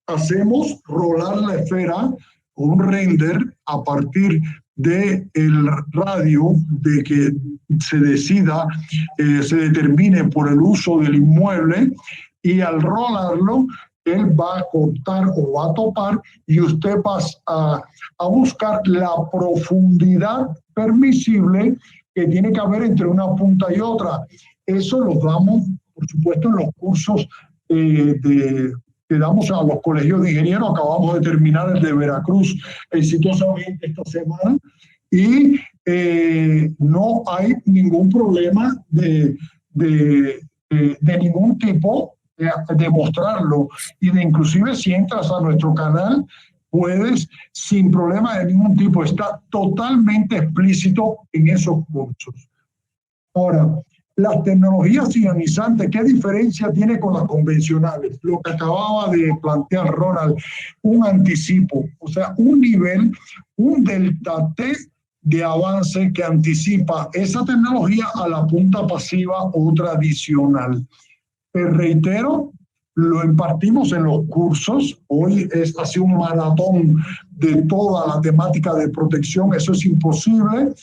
hacemos rolar la esfera, un render a partir del radio de que se decida, se determine por el uso del inmueble, y al rolarlo, él va a cortar o va a topar, y usted va a buscar la profundidad permisible que tiene que haber entre una punta y otra. Eso lo damos, por supuesto, en los cursos que damos a los colegios de ingenieros. Acabamos de terminar el de Veracruz exitosamente esta semana, y no hay ningún problema de ningún tipo de mostrarlo, y de inclusive si entras a nuestro canal puedes, sin problema de ningún tipo, está totalmente explícito en esos cursos. Ahora, las tecnologías ionizantes, ¿qué diferencia tiene con las convencionales? Lo que acababa de plantear Ronald, un anticipo, o sea, un nivel, un delta T de avance que anticipa esa tecnología a la punta pasiva o tradicional. Pero reitero, lo impartimos en los cursos. Hoy ha sido un maratón de toda la temática de protección. Eso es imposible,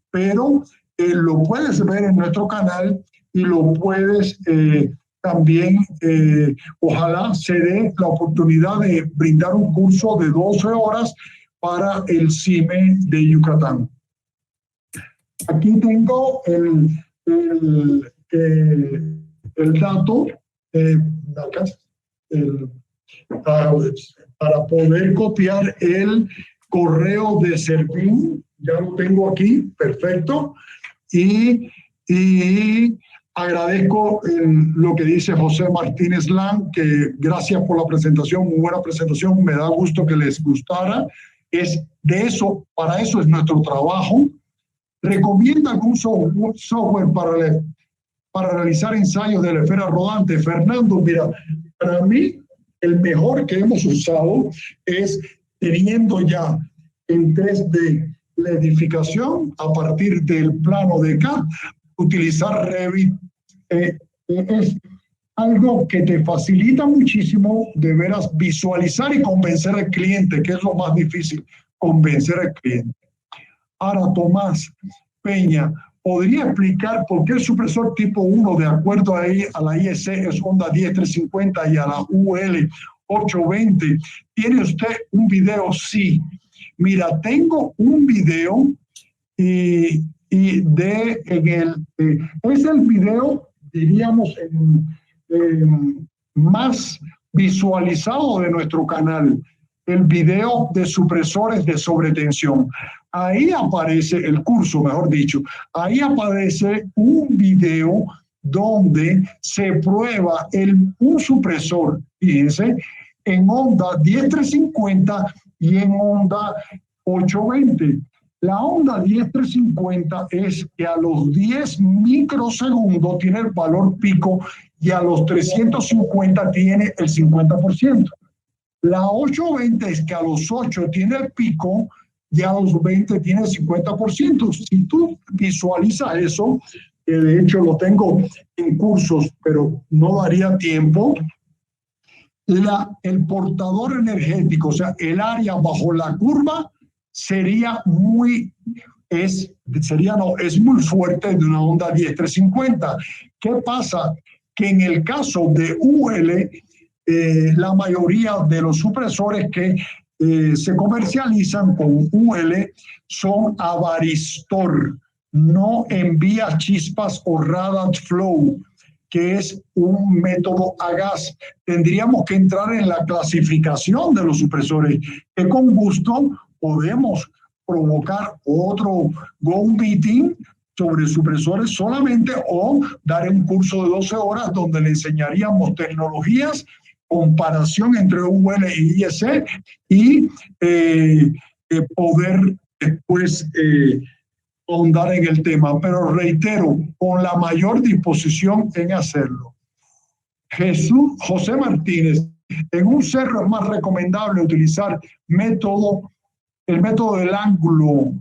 pero lo puedes ver en nuestro canal y lo puedes también, ojalá se dé la oportunidad de brindar un curso de 12 horas para el CIME de Yucatán. Aquí tengo el dato para poder copiar el correo de Servín. Ya lo tengo aquí, perfecto. Y agradezco lo que dice José Martínez Lang, que gracias por la presentación, muy buena presentación, me da gusto que les gustara. Es de eso, para eso es nuestro trabajo. ¿Recomienda algún software para realizar ensayos de la esfera rodante? Fernando, mira, para mí el mejor que hemos usado es, teniendo ya en 3D la edificación a partir del plano de CAD, utilizar Revit. Es algo que te facilita muchísimo de veras visualizar y convencer al cliente, que es lo más difícil, convencer al cliente. Ahora, Tomás Peña, ¿podría explicar por qué el supresor tipo 1, de acuerdo a la IEC, es Honda 10350 y a la UL 820? ¿Tiene usted un video? Sí. Mira, tengo un video es el video, diríamos, más visualizado de nuestro canal, el video de supresores de sobretensión. Ahí aparece el curso, mejor dicho, ahí aparece un video donde se prueba un supresor, fíjense, en Honda 10350 y en Honda 820. La Honda 10350 es que a los 10 microsegundos tiene el valor pico y a los 350 tiene el 50%. La 820 es que a los 8 tiene el pico y a los 20 tiene el 50%. Si tú visualizas eso, que de hecho lo tengo en cursos, pero no daría tiempo, el portador energético, o sea, el área bajo la curva, es muy fuerte de una Honda 10350. ¿Qué pasa? Que en el caso de UL, la mayoría de los supresores que se comercializan con UL son avaristor, no envía chispas o radiant flow, que es un método a gas. Tendríamos que entrar en la clasificación de los supresores, que con gusto podemos provocar otro Go Meeting sobre supresores solamente, o dar un curso de 12 horas donde le enseñaríamos tecnologías, comparación entre UL y IEC y poder después ahondar en el tema. Pero reitero, con la mayor disposición en hacerlo. José Martínez, en un cerro es más recomendable utilizar el método del ángulo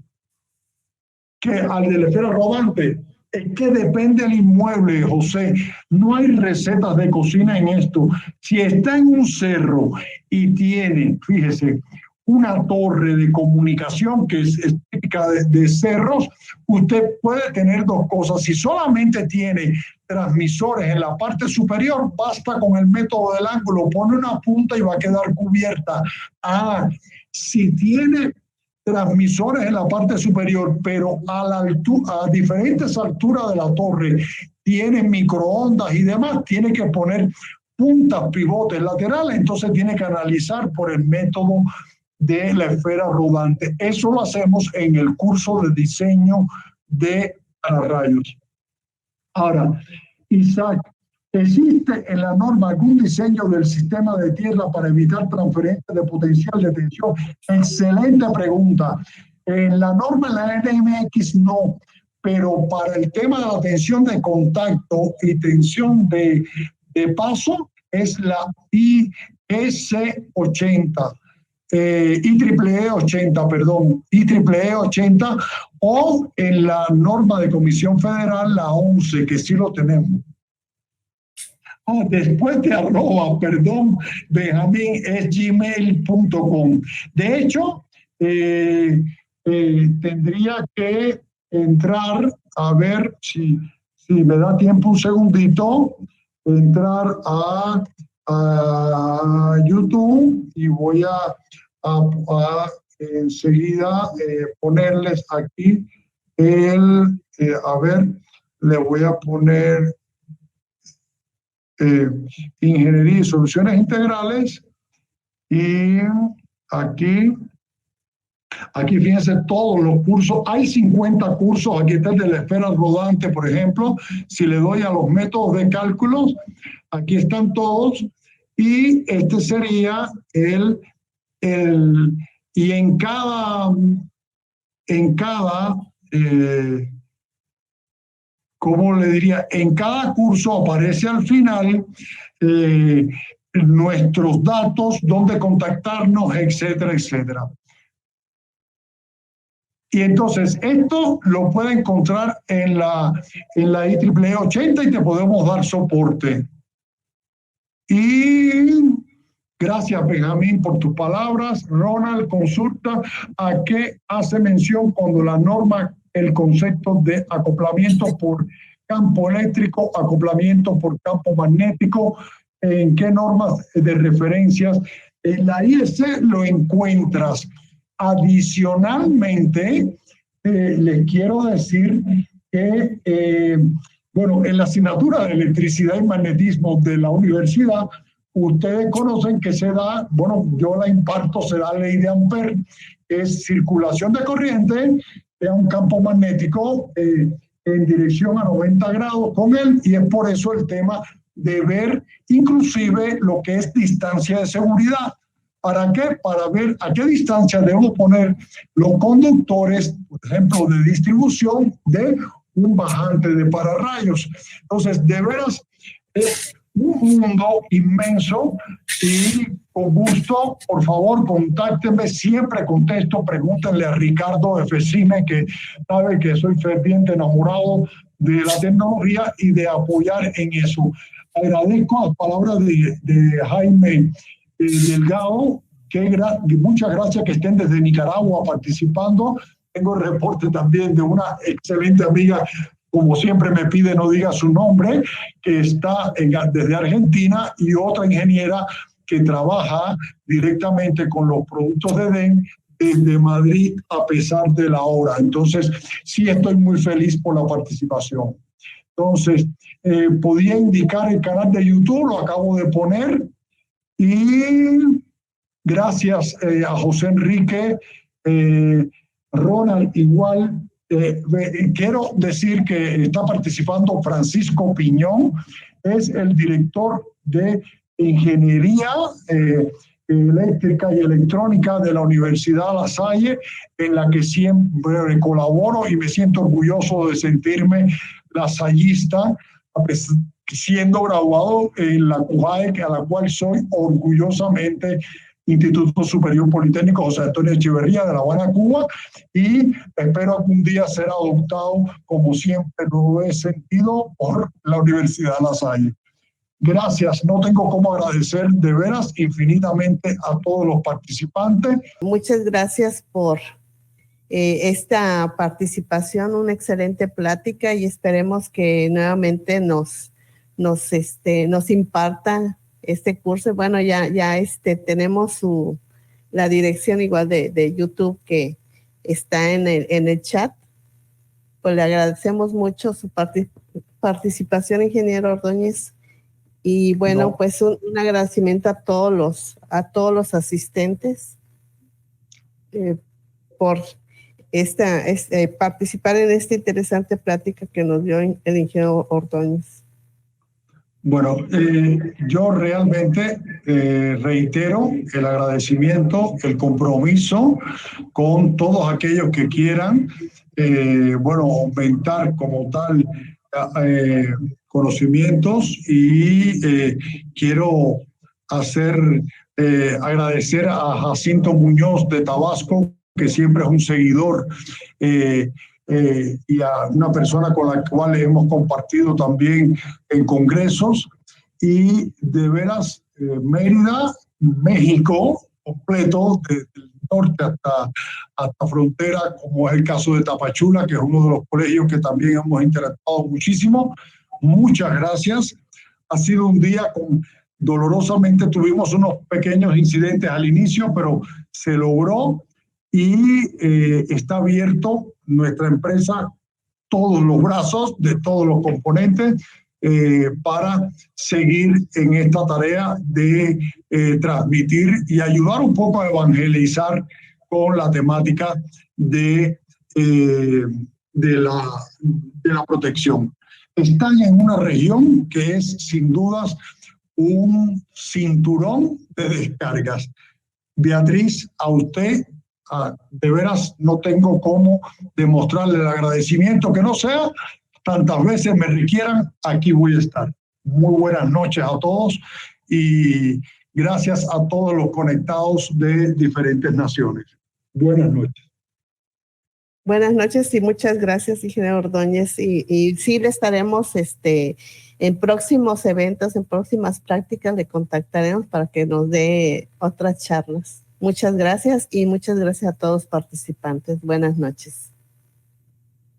que al de la esfera rodante. Es que depende del inmueble, José. No hay recetas de cocina en esto. Si está en un cerro y tiene, fíjese, una torre de comunicación que es típica de cerros, usted puede tener dos cosas. Si solamente tiene transmisores en la parte superior, basta con el método del ángulo, pone una punta y va a quedar cubierta. Si tiene transmisores en la parte superior, pero a diferentes alturas de la torre, tiene microondas y demás, tiene que poner puntas, pivotes laterales, entonces tiene que analizar por el método de la esfera rodante. Eso lo hacemos en el curso de diseño de pararrayos. Ahora, Isaac, ¿Existe en la norma algún diseño del sistema de tierra para evitar transferencia de potencial de tensión? Excelente pregunta. En la norma, en la NMX, no, pero para el tema de la tensión de contacto y tensión de paso es la IS80. IEEE 80, perdón, IEEE 80, o en la norma de Comisión Federal, la 11, que sí lo tenemos. Después de arroba, perdón, Benjamín, es gmail.com. De hecho, tendría que entrar a ver si me da tiempo un segundito, entrar a YouTube y voy a enseguida ponerles aquí a ver, le voy a poner Ingeniería y Soluciones Integrales, y aquí fíjense todos los cursos. Hay 50 cursos. Aquí está el de la esfera rodante, por ejemplo. Si le doy a los métodos de cálculos, aquí están todos, y este sería y en cada ¿cómo le diría? En cada curso aparece al final nuestros datos, dónde contactarnos, etcétera, etcétera. Y entonces esto lo puede encontrar en la IEEE 80 y te podemos dar soporte. Y gracias, Benjamín, por tus palabras. Ronald consulta a qué hace mención cuando la norma el concepto de acoplamiento por campo eléctrico, acoplamiento por campo magnético, en qué normas de referencias. En la IEC lo encuentras. Adicionalmente, les quiero decir que, bueno, en la asignatura de electricidad y magnetismo de la universidad, ustedes conocen que se da, bueno, yo la imparto, se da ley de Ampère, que es circulación de corriente de un campo magnético en dirección a 90 grados con él, y es por eso el tema de ver inclusive lo que es distancia de seguridad. ¿Para qué? Para ver a qué distancia debo poner los conductores, por ejemplo, de distribución de un bajante de pararrayos. Entonces, de veras, es un mundo inmenso, y con gusto, por favor, contáctenme, siempre contesto. Pregúntenle a Ricardo F. que sabe que soy ferviente enamorado de la tecnología y de apoyar en eso. Agradezco las palabras de Jaime Delgado, muchas gracias, que estén desde Nicaragua participando. Tengo el reporte también de una excelente amiga, como siempre me pide no diga su nombre, que está desde Argentina, y otra ingeniera que trabaja directamente con los productos de DEN desde Madrid, a pesar de la hora. Entonces, sí, estoy muy feliz por la participación. Entonces, podía indicar el canal de YouTube, lo acabo de poner. Y gracias a José Enrique, Ronald igual. Quiero decir que está participando Francisco Piñón, es el director de Ingeniería Eléctrica y Electrónica de la Universidad La Salle, en la que siempre colaboro, y me siento orgulloso de sentirme lasallista, siendo graduado en la CUJAEC, a la cual soy orgullosamente Instituto Superior Politécnico José Antonio Echeverría de La Habana, Cuba, y espero algún día ser adoptado, como siempre lo he sentido, por la Universidad La Salle. Gracias, no tengo cómo agradecer de veras infinitamente a todos los participantes. Muchas gracias por esta participación, una excelente plática, y esperemos que nuevamente nos imparta este curso. Bueno, ya tenemos la dirección igual de YouTube, que está en el chat. Pues le agradecemos mucho su participación, ingeniero Ordóñez. Y bueno, pues un agradecimiento a todos los asistentes por participar en esta interesante plática que nos dio el ingeniero Ordóñez. Bueno, yo realmente reitero el agradecimiento, el compromiso con todos aquellos que quieran, aumentar como tal conocimientos y quiero agradecer a Jacinto Muñoz de Tabasco, que siempre es un seguidor y a una persona con la cual hemos compartido también en congresos, y de veras Mérida, México completo, desde el norte hasta frontera, como es el caso de Tapachula, que es uno de los colegios que también hemos interactuado muchísimo. Muchas gracias. Ha sido un día dolorosamente tuvimos unos pequeños incidentes al inicio, pero se logró. Y está abierto nuestra empresa, todos los brazos de todos los componentes para seguir en esta tarea de transmitir y ayudar un poco a evangelizar con la temática de la protección. Están en una región que es sin dudas un cinturón de descargas. Beatriz, a usted de veras no tengo cómo demostrarle el agradecimiento, que no sea tantas veces me requieran, aquí voy a estar. Muy buenas noches a todos y gracias a todos los conectados de diferentes naciones. Buenas noches. Buenas noches y muchas gracias, ingeniero Ordóñez. Y sí le estaremos en próximos eventos, en próximas prácticas, le contactaremos para que nos dé otras charlas. Muchas gracias y muchas gracias a todos los participantes. Buenas noches.